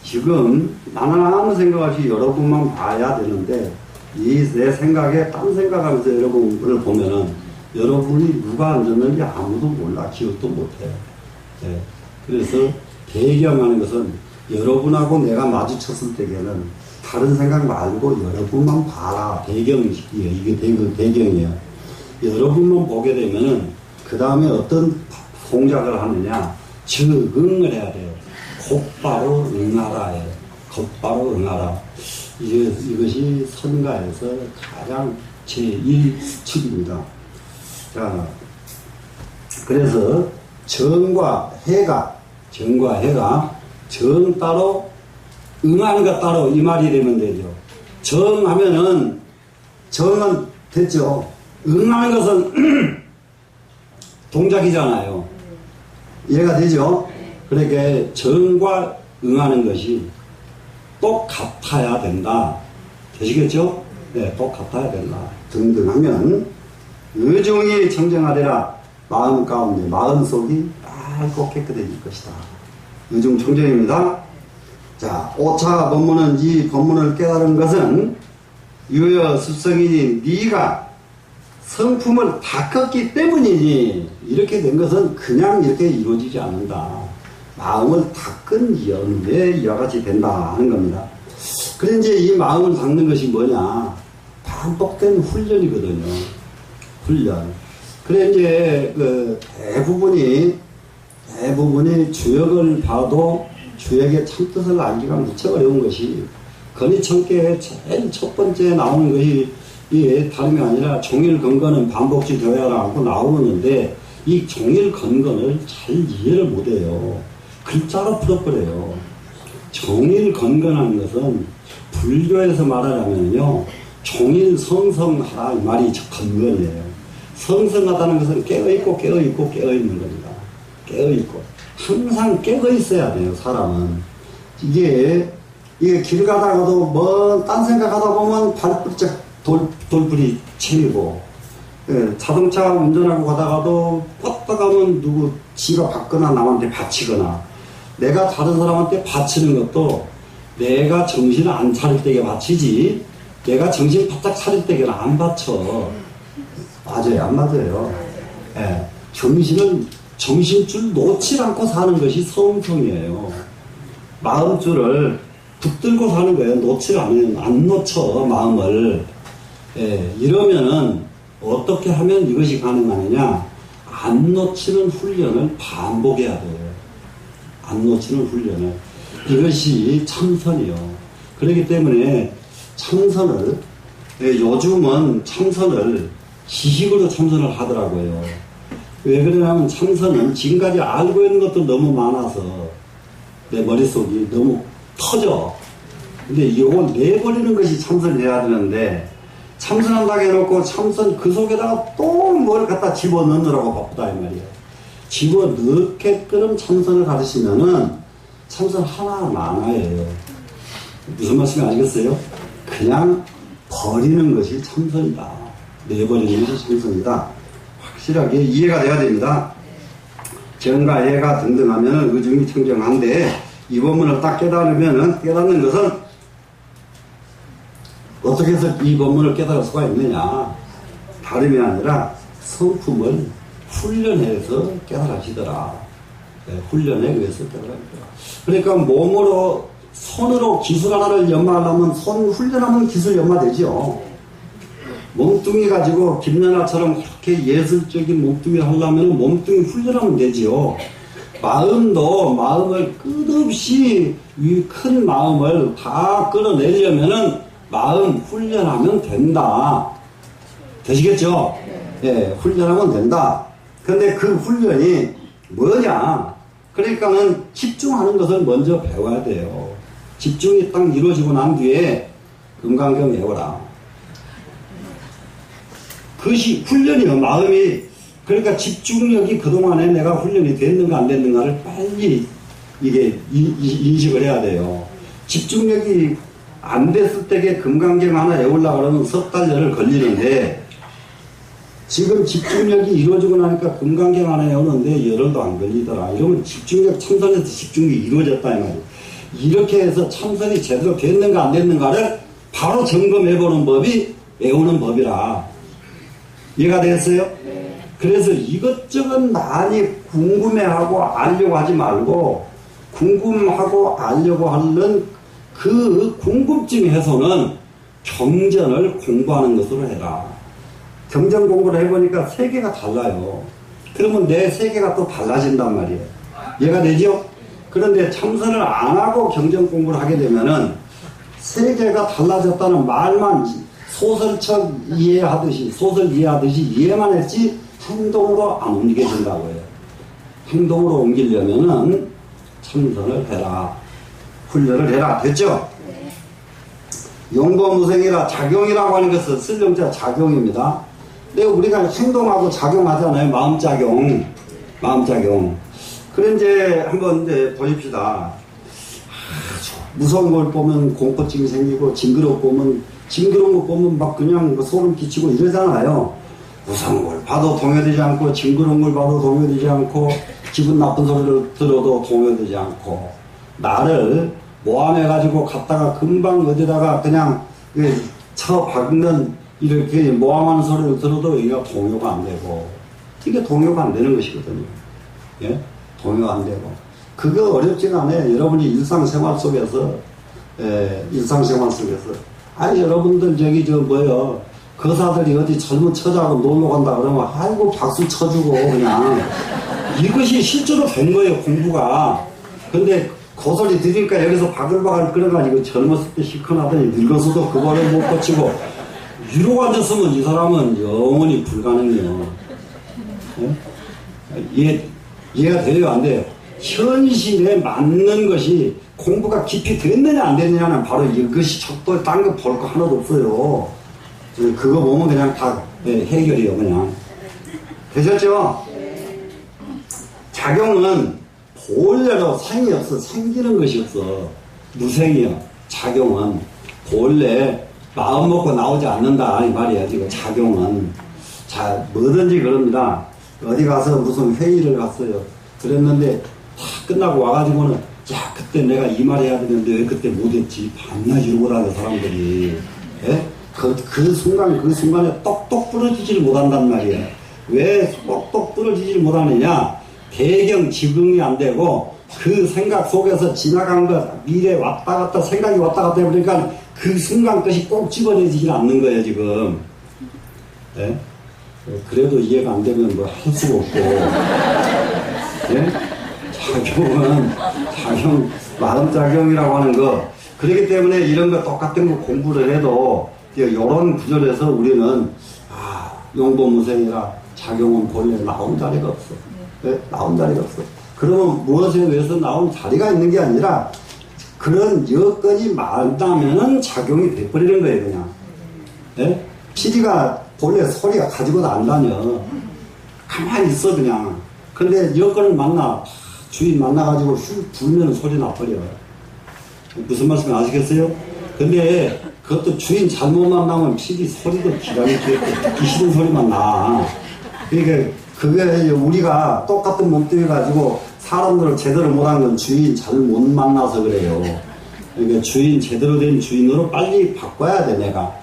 지금 나는 아무 생각 없이 여러분만 봐야 되는데 이 내 생각에 딴 생각하면서 여러분을 보면은 여러분이 누가 앉았는지 아무도 몰라. 기억도 못해. 네. 그래서 대경하는 것은 여러분하고 내가 마주쳤을 때에는 다른 생각 말고 여러분만 봐라. 대경이에요. 이게 대경이에요. 여러분만 보게 되면은 그 다음에 어떤 동작을 하느냐. 즉응을 해야 돼요. 곧바로 응하라. 곧바로 응하라. 이것이 선가에서 가장 제1수칙입니다. 자, 그래서 정과 해가 정 따로 응하는 것 따로 이 말이 되면 되죠. 정하면은 정은 됐죠. 응하는 것은 동작이잖아요. 이해가 되죠? 그러니까 정과 응하는 것이 똑같아야 된다. 되시겠죠? 네, 똑같아야 된다. 등등하면 의중이 청정하리라. 마음 가운데 마음속이 맑고 깨끗해질 것이다. 의중 청정입니다. 자, 5차 법문은 이 법문을 깨달은 것은 유여 습성이니 네가 성품을 바꿨기 때문이니 이렇게 된 것은 그냥 이렇게 이루어지지 않는다. 마음을 닦은 연에 이와 같이 된다 하는 겁니다. 그래 이제 이 마음을 닦는 것이 뭐냐? 반복된 훈련이거든요. 훈련. 그래 이제 그 대부분이 주역을 봐도 주역의 참뜻을 알기가 무척 어려운 것이 건의청계에 제일 첫 번째 나오는 것이 이게 다름이 아니라 종일 건건은 반복시 되어야라고 나오는데 이 종일 건건을 잘 이해를 못해요. 글자로 풀어버려요. 종일 건건하는 것은 불교에서 말하자면요, 종일 성성하라 이 말이 건건이에요. 성성하다는 것은 깨어있고 깨어있고 깨어있는 겁니다. 깨어있고 항상 깨어있어야 돼요. 사람은 이게 길 가다가도 뭐 딴 생각하다 보면 발끝짝 돌불이 치이고, 자동차 운전하고 가다가도 뻗다 가면 누구 지가 받거나 남한테 바치거나, 내가 다른 사람한테 바치는 것도 내가 정신을 안 차릴 때에 바치지 내가 정신 바짝 차릴 때에는 안 바쳐. 맞아요, 안 맞아요? 예, 정신줄 놓지 않고 사는 것이 성성이에요. 마음줄을 붙들고 사는 거예요. 놓지 않으면 안 놓쳐 마음을. 예, 이러면은 어떻게 하면 이것이 가능하느냐? 안 놓치는 훈련을 반복해야 돼요. 안 놓치는 훈련을. 이것이 참선이요. 그렇기 때문에 참선을, 요즘은 참선을 지식으로 참선을 하더라고요. 왜 그러냐면 참선은 지금까지 알고 있는 것도 너무 많아서 내 머릿속이 너무 터져. 근데 이걸 내버리는 것이 참선해야 되는데, 참선한다고 해놓고 참선 그 속에다가 또 뭘 갖다 집어넣느라고 바쁘다 이 말이에요. 집어넣게끔 참선을 가르치면은 참선 하나하나예요. 무슨 말씀인지 알겠어요? 그냥 버리는 것이 참선이다. 내버리는 것이 참선이다. 확실하게 이해가 돼야 됩니다. 정과 예가 등등하면 의중이 청정한데 이 법문을 딱 깨닫는 것은 어떻게 해서 이 법문을 깨달을 수가 있느냐. 다름이 아니라 성품을 훈련해서 깨달으시더라. 훈련에 의해서 깨달으시더라. 그러니까 몸으로, 손으로 기술 하나를 연마하려면 손 훈련하면 기술 연마되죠. 몸뚱이 가지고 김연아처럼 그렇게 예술적인 몸뚱이를 하려면 몸뚱이 훈련하면 되지요. 마음도 마음을 끝없이 이 큰 마음을 다 끌어내려면은 마음 훈련하면 된다. 되시겠죠? 예, 훈련하면 된다. 근데 그 훈련이 뭐냐? 그러니까는 집중하는 것을 먼저 배워야 돼요. 집중이 딱 이루어지고 난 뒤에 금강경 외워라. 그것이 훈련이요. 마음이, 그러니까 집중력이 그동안에 내가 훈련이 됐는가 안 됐는가를 빨리 이게 인식을 해야 돼요. 집중력이 안 됐을 때에 금강경 하나 외우려고 그러면 석 달러를 걸리는데, 지금 집중력이 이루어지고 나니까 금강경 하나 외우는데 열흘도 안 걸리더라. 이러면 집중력, 참선에서 집중력이 이루어졌다 이 말이에요. 이렇게 해서 참선이 제대로 됐는가 안 됐는가를 바로 점검해보는 법이 외우는 법이라. 이해가 되겠어요? 네. 그래서 이것저것 많이 궁금해하고 알려고 하지 말고, 궁금하고 알려고 하는 그 궁금증 해소는 경전을 공부하는 것으로 해라. 경전 공부를 해보니까 세계가 달라요. 그러면 내 세계가 또 달라진단 말이에요. 이해가 되죠? 그런데 참선을 안 하고 경전 공부를 하게 되면은 세계가 달라졌다는 말만 소설 이해하듯이 이해만 했지 행동으로 안 옮겨진다고 해요. 행동으로 옮기려면은 참선을 해라. 훈련을 해라. 됐죠? 용보무생이라 작용이라고 하는 것은 쓸용자 작용입니다. 근데 우리가 행동하고 작용하잖아요. 마음작용. 그래 이제 한번 이제 보십시다. 무서운 걸 보면 공포증이 생기고 징그러운 거 보면 막 그냥 소름 끼치고 이러잖아요. 무서운 걸 봐도 동요되지 않고, 징그러운 걸 봐도 동요되지 않고, 기분 나쁜 소리를 들어도 동요되지 않고, 나를 모함해가지고 갔다가 금방 어디다가 그냥 쳐박는 이렇게 모함하는 소리를 들어도 이게 동요가 안 되고, 이게 동요가 안 되는 것이거든요. 예? 동요가 안 되고. 그거 어렵지가 않아요. 여러분이 일상생활 속에서, 아니, 여러분들 거사들이 어디 젊은 처자하고 놀러 간다 그러면, 아이고, 박수 쳐주고, 그냥. 이것이 실제로 된 거예요, 공부가. 근데, 고소리 들으니까 여기서 바글바글 끓여가지고 젊었을 때 시큰하더니 늙어서도 그거를 못 고치고, 이러고 앉았으면 이 사람은 영원히 불가능해요. 예? 이해가 돼요, 안 돼요? 현실에 맞는 것이 공부가 깊이 됐느냐 안 됐느냐는 바로 이것이 척도 딴 거 볼 거 하나도 없어요. 그거 보면 그냥 다 해결이에요, 그냥. 되셨죠? 작용은 본래로 생이 없어. 생기는 것이 없어. 무생이요. 작용은 본래 마음 먹고 나오지 않는다 이 말이에요. 지금 작용은. 자, 뭐든지 그럽니다. 어디 가서 무슨 회의를 갔어요. 그랬는데 다 끝나고 와가지고는, 야, 그때 내가 이 말 해야 되는데 왜 그때 못했지? 밤낮 이러고 다녀 사람들이. 예? 그 순간에 똑똑 부러지질 못한단 말이에요. 왜 똑똑 부러지질 못하느냐? 배경 지금이 안 되고 그 생각 속에서 지나간 것, 미래 왔다 갔다 생각이 왔다 갔다 해보니까 그 순간 것이 꼭 집어내지질 않는 거예요, 지금. 예? 그래도 이해가 안 되면 뭐 할 수가 없고. 예? 마음작용이라고 하는 거. 그렇기 때문에 이런 거 똑같은 거 공부를 해도 이런 구절에서 우리는, 용보무생이라 작용은 본래 나온 자리가 없어. 네? 나온 자리가 없어. 그러면 무엇에 의해서 나온 자리가 있는 게 아니라 그런 여건이 많다면은 작용이 돼버리는 거예요, 그냥. 네? PD가 본래 소리가 가지고도 안 다녀. 가만히 있어, 그냥. 근데 여건을 주인 만나가지고 휙 불면 소리 나버려. 무슨 말씀 아시겠어요? 근데 그것도 주인 잘못 만나면 PD 소리도 기가 막히게 듣기 싫은 소리만 나. 그러니까 그게 우리가 똑같은 몸뚱이 가지고 사람들을 제대로 못한 건 주인 잘 못 만나서 그래요. 그러니까 주인, 제대로 된 주인으로 빨리 바꿔야 돼, 내가.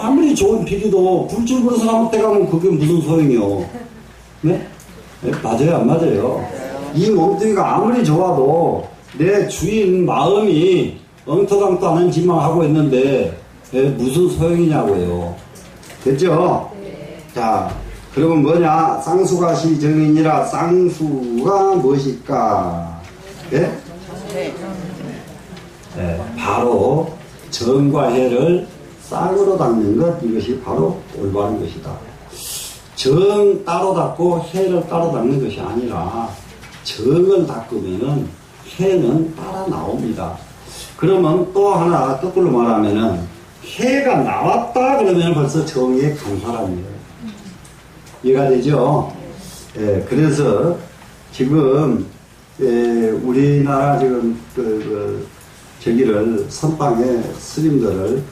아무리 좋은 PD도 굴줄 부는 사람한테 가면 그게 무슨 소용이요. 네? 맞아요, 안 맞아요? 이 몸뚱이가 아무리 좋아도 내 주인 마음이 엉터당도 않은 짓만 하고 있는데 무슨 소용이냐고요. 됐죠? 자, 그러면 뭐냐? 쌍수가 시정이니라. 쌍수가 무엇일까? 예? 바로 정과 해를 쌍으로 닦는 것, 이것이 바로 올바른 것이다. 정 따로 닦고 해를 따로 닦는 것이 아니라 정을 닦으면은 해는 따라 나옵니다. 그러면 또 하나 거꾸로 말하면은 해가 나왔다 그러면 벌써 정에 간 사람이에요. 이해가 되죠? 그래서 지금 우리나라 지금 저기를 선방에 스님들을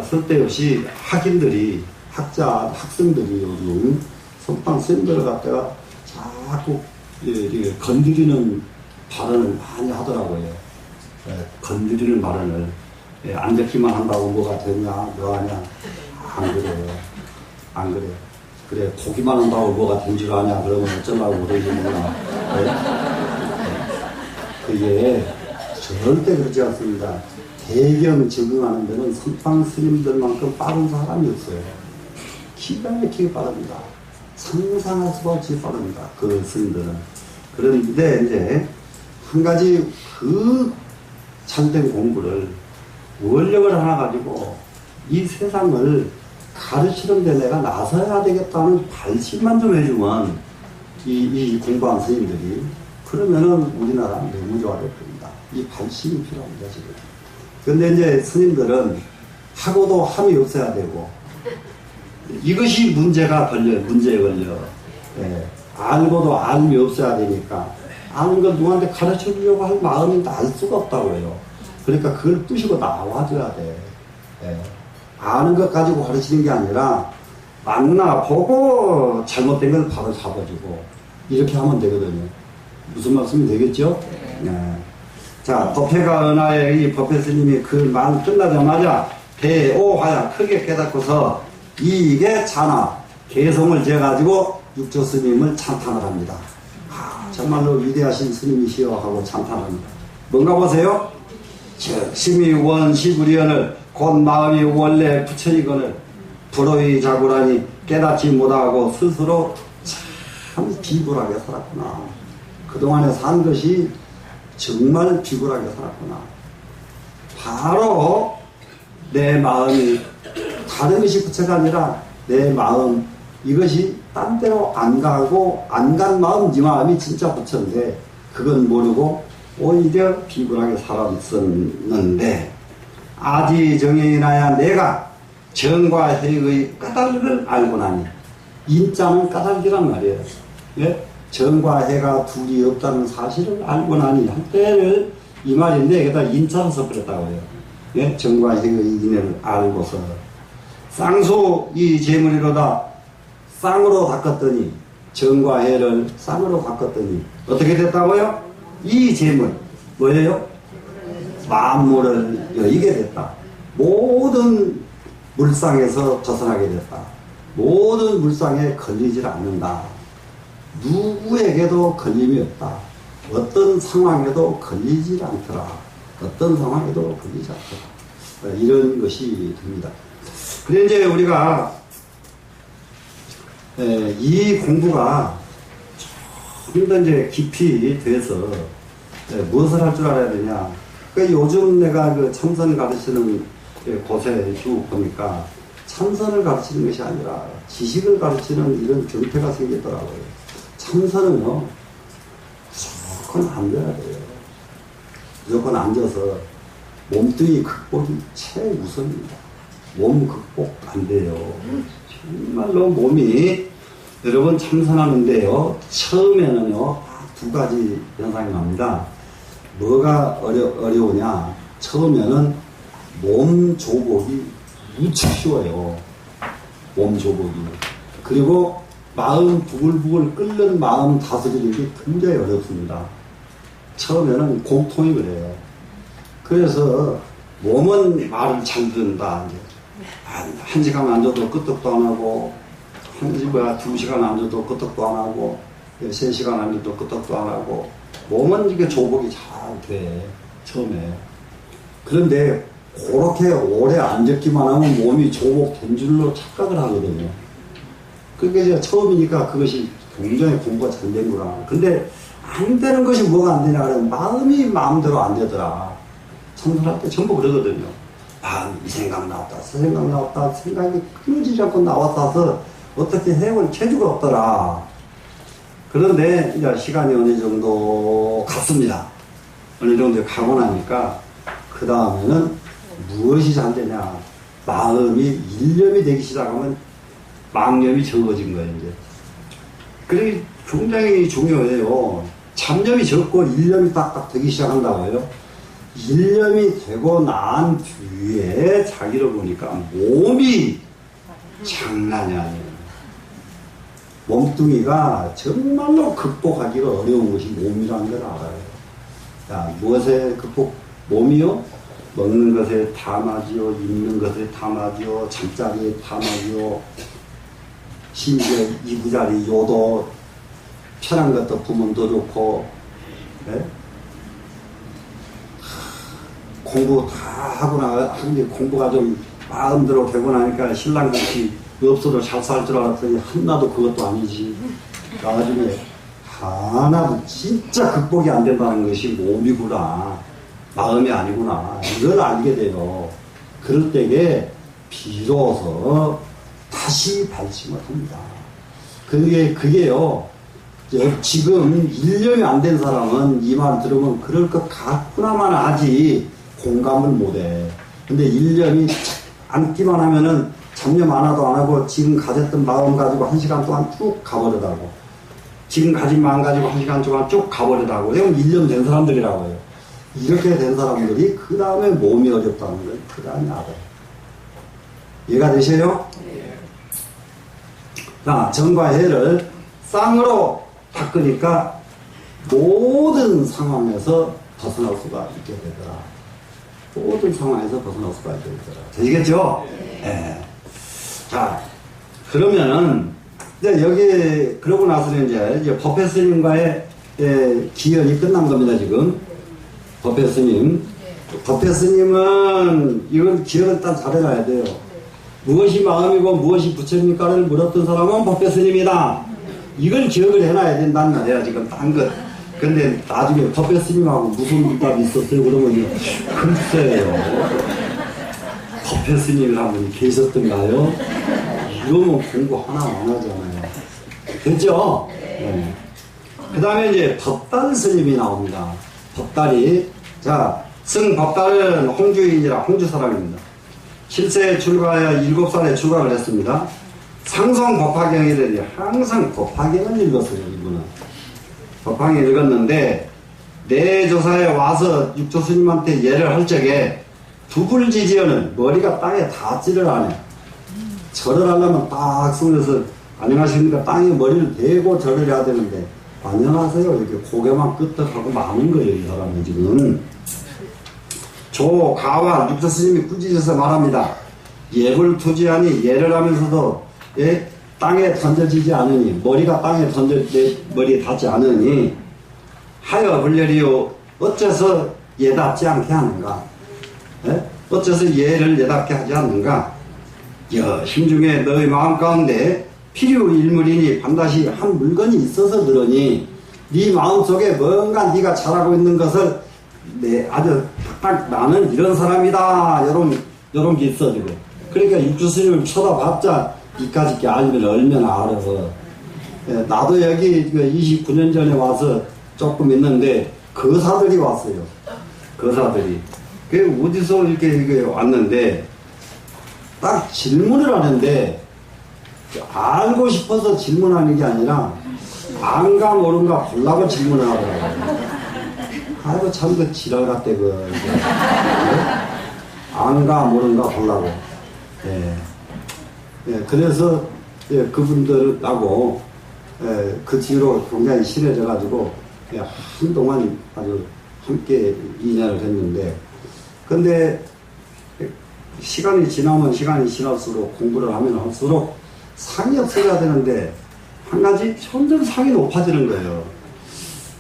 쓸데없이 학생들이 요즘 선방 스님들을 갖다가 자꾸 건드리는 발언을 많이 하더라고요. 건드리는 발언을. 안 듣기만 한다고 뭐가 되냐, 뭐하냐. 안 그래요. 안 그래요. 그래, 보기만 한다고 뭐가 된 줄 아냐, 그러면 어쩌려고 그러지 몰라. 그게 절대 그렇지 않습니다. 대경 적응하는 데는 선방 스님들만큼 빠른 사람이 없어요. 기가 막히게 빠릅니다. 상상할 수가 없이 빠릅니다. 그 스님들은. 그런데 이제 한 가지 그 참된 공부를 원력을 하나 가지고 이 세상을 가르치는 데 내가 나서야 되겠다는 발심만 좀 해주면 이 공부한 스님들이 그러면은 우리나라 너무 좋아질 겁니다. 이 발심이 필요합니다, 지금. 근데 이제 스님들은 하고도 함이 없어야 되고 이것이 문제에 걸려. 알고도 알미 없어야 되니까 아는 걸 누구한테 가르쳐 주려고 할 마음이 날 수가 없다고 해요. 그러니까 그걸 부시고 나와줘야 돼. 아는 것 가지고 가르치는 게 아니라 만나보고 잘못된 걸 바로 잡아주고 이렇게 하면 되거든요. 무슨 말씀이 되겠죠? 네. 자, 법회가 은하에 이 법회 스님이 그 말 끝나자마자 대오하야 크게 깨닫고서 이게 자나 개성을 재가지고 육조 스님을 찬탄을 합니다. 정말로 위대하신 스님이시여 하고 찬탄합니다. 뭔가 보세요? 즉 심이 원시구리언을 곧 마음이 원래 부처이거늘 불호의 자구라니 깨닫지 못하고 스스로 참 비굴하게 살았구나. 그동안에 산 것이 정말 비굴하게 살았구나. 바로 내 마음이 다른 것이 부처가 아니라 내 마음 이것이 딴 데로 안 가고 안 간 마음 네 마음이 진짜 부처인데 그건 모르고 오히려 비굴하게 살았었는데 아지정인하야 내가 정과 해의 까닭을 알고 나니 인자는 까닭이란 말이에요. 예? 정과 해가 둘이 없다는 사실을 알고 나니 한 때를 이 말인데 여기다 인자를 써버렸다고 해요. 예? 정과 해의 인을 알고서 쌍수 이 재물이로다 쌍으로 닦았더니 정과 해를 쌍으로 닦았더니 어떻게 됐다고요? 이 재물 뭐예요? 만물을 여의게 됐다. 모든 물상에서 벗어나게 됐다. 모든 물상에 걸리질 않는다. 누구에게도 걸림이 없다. 어떤 상황에도 걸리지 않더라. 어떤 상황에도 걸리지 않더라. 이런 것이 됩니다. 그래 이제 우리가 이 공부가 좀 더 이제 깊이 돼서 무엇을 할 줄 알아야 되냐. 그러니까 요즘 내가 그 참선 가르치는 곳에 쭉 보니까 참선을 가르치는 것이 아니라 지식을 가르치는 이런 경태가 생기더라고요. 참선은요, 무조건 앉아야 돼요. 무조건 앉아서 몸뚱이 극복이 최우선입니다. 몸 극복 안 돼요. 정말로 몸이 여러분 참선하는데요. 처음에는요 두 가지 현상이 납니다. 뭐가 어려우냐. 처음에는 몸 조복이 무척 쉬워요. 몸 조복이. 그리고 마음 부글부글 끓는 마음 다스리는 게 굉장히 어렵습니다. 처음에는 공통이 그래요. 그래서 몸은 말을 잘 듣는다. 한 시간 앉아도 끄떡도 안 하고, 2시간 앉아도 끄떡도 안 하고, 3시간 앉아도 끄떡도 안 하고, 몸은 이게 조복이 잘 돼, 처음에. 그런데 그렇게 오래 앉았기만 하면 몸이 조복된 줄로 착각을 하거든요. 그게 이제 처음이니까 그것이 굉장히 공부가 잘 된구나. 근데 안 되는 것이 뭐가 안 되냐 그러면 마음이 마음대로 안 되더라. 참선할 때 전부 그러거든요. 이 생각 나왔다, 저 생각 나왔다, 생각이 끊어지지 않고 나왔다서 어떻게 해볼 체주가 없더라. 그런데 이제 시간이 어느 정도 갔습니다. 어느 정도 가고 나니까 그 다음에는 무엇이 잘 되냐. 마음이 일념이 되기 시작하면 망념이 적어진 거예요, 이제. 그게 굉장히 중요해요. 잡념이 적고 일념이 딱딱 되기 시작한다고요. 일념이 되고 난 뒤에 자기를 보니까 몸이 장난이 아니에요. 몸뚱이가 정말로 극복하기가 어려운 것이 몸이라는 걸 알아요. 자, 무엇에 극복? 몸이요? 먹는 것에 탐하지요, 입는 것에 탐하지요, 잠자리에 탐하지요, 심지어 이부자리 요도 편한 것도 부면 더 좋고, 네? 공부 다 하고 공부가 좀 마음대로 되고 나니까 신랑같이 없어도 잘 살 줄 알았더니 하나도 그것도 아니지. 나중에 하나도 진짜 극복이 안 된다는 것이 몸이구나, 마음이 아니구나, 이걸 알게 돼요. 그럴 때에 비로소 다시 발심을 합니다. 그게요, 지금 일념이 안 된 사람은 이 말 들으면 그럴 것 같구나만 하지 공감을 못해. 근데 일념이 앉기만 하면은 잡념 하나도 안 하고 지금 가졌던 마음 가지고 1시간 동안 쭉 가버리다고. 지금 가진 마음 가지고 1시간 동안 쭉 가버리다고. 이건 일념 된 사람들이라고 해요. 이렇게 된 사람들이 그 다음에 몸이 어렵다는 걸 그 다음에 알아요. 이해가 되세요? 네. 자, 정과 해를 쌍으로 바꾸니까 모든 상황에서 벗어날 수가 있게 되더라. 모든 상황에서 벗어날 수가 있게 되더라. 되시겠죠? 네. 자, 그러면은, 이제 여기, 그러고 나서는 이제 법회 스님과의 기연이 끝난 겁니다, 지금. 법회 스님. 법회 스님은, 이건 기억을 딱 잘해놔야 돼요. 무엇이 마음이고 무엇이 부처입니까를 물었던 사람은 법회 스님이다. 이걸 기억을 해놔야 된다는 말이야, 지금 딴 것. 근데 나중에 법회 스님하고 무슨 문답이 있었어요? 그러면, 글쎄요. 법회 스님이 한 분이 계셨던가요? 이러면 공부 하나 안 하잖아요. 됐죠? 네. 그 다음에 이제 법달 스님이 나옵니다. 법달이. 자, 승 법달은 홍주인이라 홍주 사람입니다. 7세에 출가하여 7살에 출가를 했습니다. 상성 법화경이라니 항상 법화경을 읽었어요, 이분은. 법화경 읽었는데, 내 조사에 와서 육조 스님한테 예를 할 적에 두불지지어는 머리가 땅에 닿지를 않아요. 절을 하려면 딱 손에서 안녕하십니까 땅에 머리를 대고 절을 해야 되는데 안녕하세요 이렇게 고개만 끄떡하고 마는 거예요, 이 사람이 지금. 조가와 육조 스님이 꾸짖어서 말합니다. 예불 투지하니 예를 하면서도 땅에 던져지지 않으니, 머리가 땅에 내 머리에 닿지 않으니 하여 불려리요 어째서 예답지 않게 하는가? 어째서 예를 예답게 하지 않는가? 심중에 너의 마음 가운데 필요 일물이니 반드시 한 물건이 있어서 그러니 네 마음속에 뭔가 네가 잘하고 있는 것을 아주 딱 나는 이런 사람이다, 요런 게 있어 지금. 그러니까 육주스님을 쳐다봤자 이까짓 게 알면 얼마나 알아서. 나도 여기 29년 전에 와서 조금 있는데 거사들이 왔어요. 거사들이. 그 어디서 이렇게 왔는데 딱 질문을 하는데 알고 싶어서 질문하는 게 아니라 안가 모른가 보려고 질문을 하더라고요. 아이고 참 그 지랄 같대 그. 안가 모른가 보려고. 그래서 그분들하고 그 뒤로 굉장히 친해져가지고 한동안 아주 함께 인연을 했는데, 근데 시간이 지나면 시간이 지날수록 공부를 하면 할수록 상이 없어야 되는데 한 가지 점점 상이 높아지는 거예요.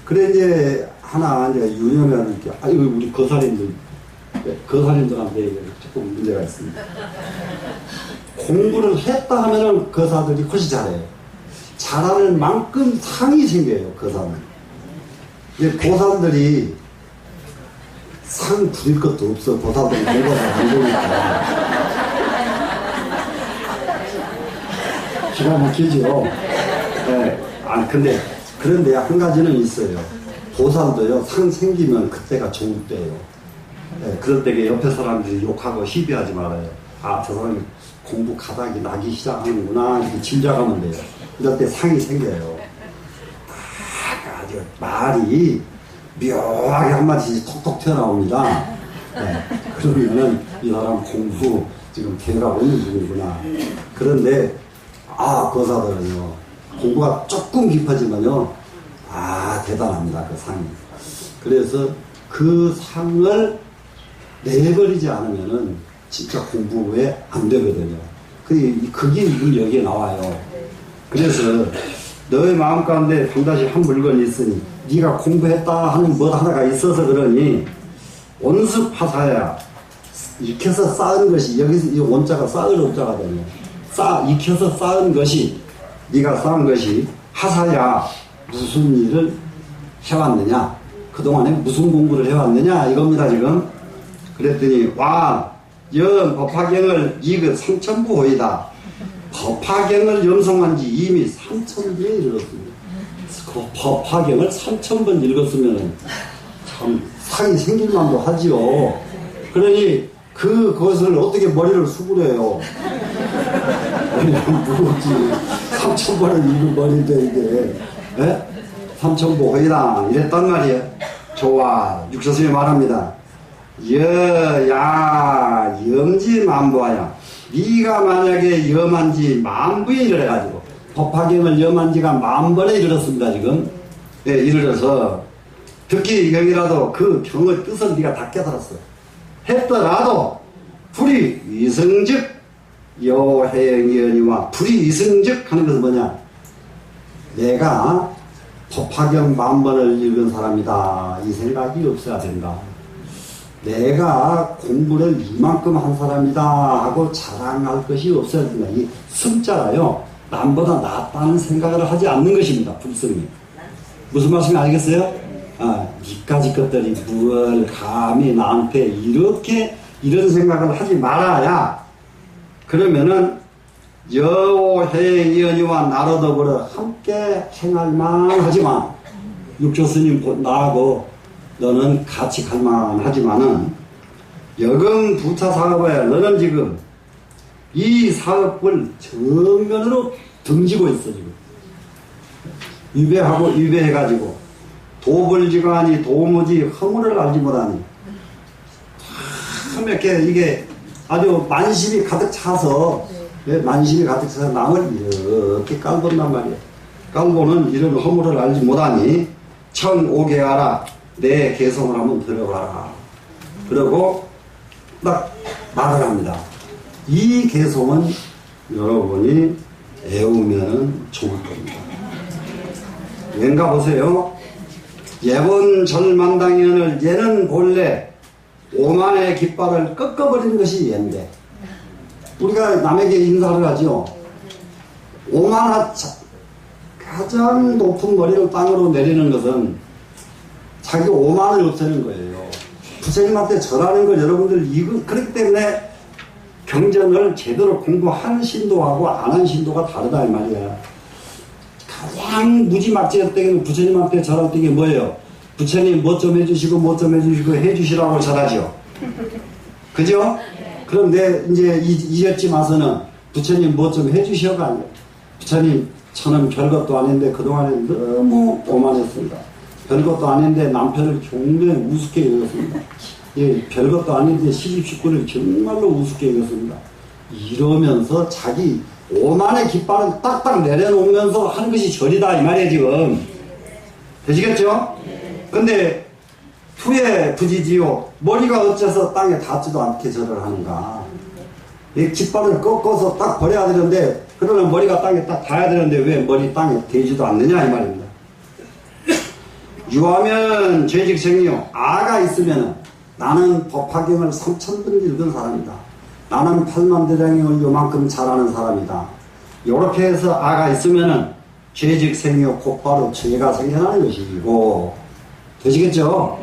그래 이제 하나 이제 유념을 이렇게 우리 거사님들한테 조금 문제가 있습니다. 공부를 했다 하면은 거사들이 훨씬 잘해요. 잘하는 만큼 상이 생겨요. 거사는. 이제 고사들이 상 부릴 것도 없어. 고사들은 공부가 안 되니까. 기가 막히죠. 네. 그런데 한 가지는 있어요. 보살도요, 상 생기면 그때가 좋을 때예요. 네, 그럴 때 옆에 사람들이 욕하고 시비하지 말아요. 아, 저 사람이 공부 가닥이 나기 시작하는구나, 이렇게 짐작하면 돼요. 이럴 때 상이 생겨요. 아주 말이 묘하게 한마디씩 톡톡 튀어나옵니다. 네, 그러면은 이 사람 공부 지금 되어가고 있는 중이구나. 그런데, 거사들은요, 공부가 조금 깊어지면요, 대단합니다, 그 상이. 그래서 그 상을 내버리지 않으면은 진짜 공부에 안 되거든요. 그게 여기에 나와요. 그래서 너의 마음 가운데 반드시 한 물건이 있으니 네가 공부했다 하는 뭐 하나가 있어서 그러니 온습하사야, 익혀서 쌓은 것이, 여기서 이 원자가 쌓을 원자가 되네. 익혀서 쌓은 것이, 네가 쌓은 것이 하사야, 무슨 일을 해왔느냐, 그동안에 무슨 공부를 해왔느냐 이겁니다. 지금 그랬더니 법화경을 이그 3000부호이다. 법화경을 염송한 지 이미 3000부에 이르렀습니다. 그 법화경을 3000번 읽었으면 참 상이 생길만도 하지요. 그러니 그것을 어떻게 머리를 수그려요. 무겁지. 3000번을 읽은 머리인데 이게 3000부호이다 이랬단 말이에요. 좋아. 육서스님이 말합니다. 염지만부하야. 네가 만약에 염한지 만부에 이르러가지고, 법화경을 염한지가 만번에 이르렀습니다. 지금 이르러서 듣기 경이라도 그 경의 뜻을 네가 다 깨달았어. 했더라도 불이위성즉 여행연이와 불이위성즉 하는 것은 뭐냐, 내가 법화경 만번을 읽은 사람이다 이 생각이 없어야 된다. 내가 공부를 이만큼 한 사람이다 하고 자랑할 것이 없어야 된다. 이 승자가요, 남보다 낫다는 생각을 하지 않는 것입니다. 불성이. 무슨 말씀인지 알겠어요? 니까지 것들이 뭘 감히 나한테 이런 생각을 하지 말아야, 그러면은 여행연이와 나로 더불어 함께 행할만 하지만, 육조스님 나하고 너는 같이 갈만 하지만은 여금 부차 사업에 너는 지금 이 사업을 정면으로 등지고 있어. 지금 위배해가지고 도불지가니 도무지 허물을 알지 못하니 참 이게 아주 만심이 가득 차서 남을 이렇게 깔본단 말이야. 깔보는 이런 허물을 알지 못하니 천오게 하라. 내 개성을 한번 들어봐라. 그리고 딱 말을 합니다. 이 개성은 여러분이 애우면 좋을 겁니다. 왠가 보세요. 예본 절만당연을 얘는 본래 오만의 깃발을 꺾어버리는 것이 얘인데, 우리가 남에게 인사를 하죠. 가장 높은 머리를 땅으로 내리는 것은 자기 오만을 없애는 거예요. 부처님한테 절하는 걸 여러분들 그렇기 때문에 경전을 제대로 공부한 신도하고 안 한 신도가 다르다 이 말이야. 가장 무지막지할 때는 부처님한테 절할 때 뭐예요? 부처님 뭐 좀 해주시고 해주시라고 절하죠. 그죠? 그런데 이제 이jet지 마서는 부처님 뭐 좀 해주셔가 아니에요. 부처님 저는 별것도 아닌데 그동안에 너무 오만했습니다. 별것도 아닌데 남편을 굉장히 우습게 여겼습니다. 예, 별것도 아닌데 시집 식구를 정말로 우습게 여겼습니다. 이러면서 자기 오만의 깃발을 딱딱 내려놓으면서 하는 것이 절이다 이 말이에요 지금. 되시겠죠? 근데 투에 부지지요. 머리가 어째서 땅에 닿지도 않게 절을 하는가. 이 깃발을 꺾어서 딱 버려야 되는데 그러면 머리가 땅에 딱 닿아야 되는데 왜 머리 땅에 대지도 않느냐 이 말입니다. 유하면 죄직생이요. 아가 있으면 나는 법화경을 3000번 읽은 사람이다. 나는 8만대장경을 요만큼 잘하는 사람이다. 이렇게 해서 아가 있으면은 죄직생이요 곧바로 죄가 생겨나는 것이고. 되시겠죠?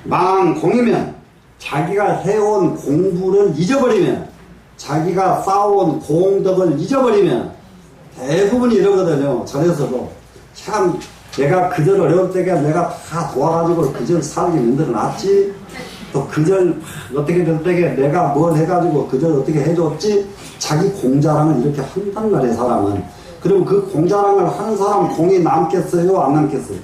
망공이면 자기가 해온 공부를 잊어버리면, 자기가 쌓아온 공덕을 잊어버리면 대부분 이러거든요. 절에서도 참 내가 그절 어려울 때가 내가 다 도와가지고 그절 살게 만들어놨지, 또 그절 어떻게 될 때게 내가 뭘 해가지고 그절 어떻게 해줬지, 자기 공자랑을 이렇게 한단 말이에요 사람은. 그럼 그 공자랑을 하는 사람 공이 남겠어요 안 남겠어요?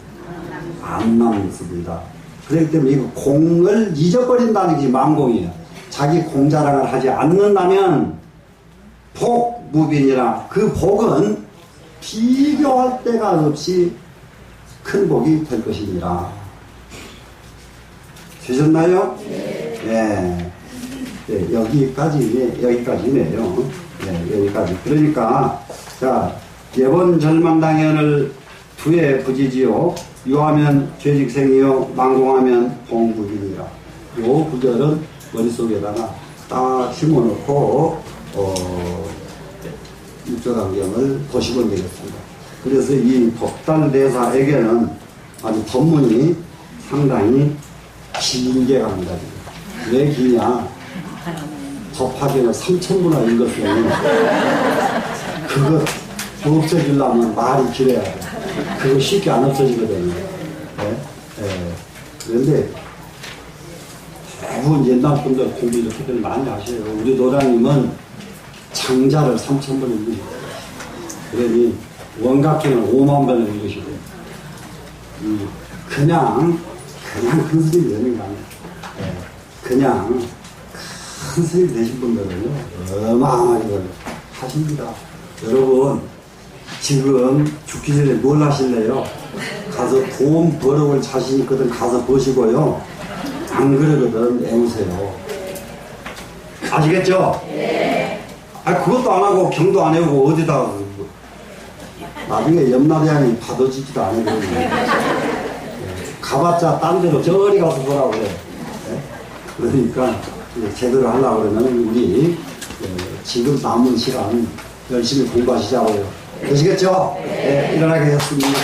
안 남습니다. 그렇기 때문에 이 공을 잊어버린다는 게 망공이에요. 자기 공자랑을 하지 않는다면 복무빈이라, 그 복은 비교할 데가 없이 큰 복이 될 것입니다. 되셨나요? 네. 네, 여기까지네요. 네, 여기까지. 그러니까, 자, 예번 절만당연을 두에 부지지요. 유하면 죄직생이요. 망공하면 복무빈이라. 요 구절은 머릿속에다가 딱 심어놓고, 육조단경을 보시면 되겠습니다. 그래서 이 법달대사에게는 아주 법문이 상당히 길게 갑니다. 왜 기냐? 법화경을 3000부나 읽었으면 그거 없어지려면 말이 길어야 돼. 그거 쉽게 안 없어지거든요. 네? 네. 그런데 대부분 옛날 분들 공부 이렇게들 많이 하셔요. 우리 노장님은 장자를 3000번 읽으시고, 그러니 원각경을 5만 번을 읽으시고, 그냥 큰 스님이 되는 거 아니에요. 네. 그냥 큰 스님이 되신 분들은요, 어마어마하게 하십니다. 여러분, 지금 죽기 전에 뭘 하실래요? 가서 돈 벌어올 자신 있거든 가서 버시고요. 안 그러거든 애우세요. 아시겠죠? 네. 아, 그것도 안 하고 경도 안 해오고 어디다 나중에 염라대왕이 받아주지도 않으거든요. 가봤자 딴 데로 저리 가서 보라고 그래. 네? 그러니까 제대로 하려고 그러면 우리 지금 남은 시간 열심히 공부하시자고요. 되시겠죠? 네, 일어나겠습니다.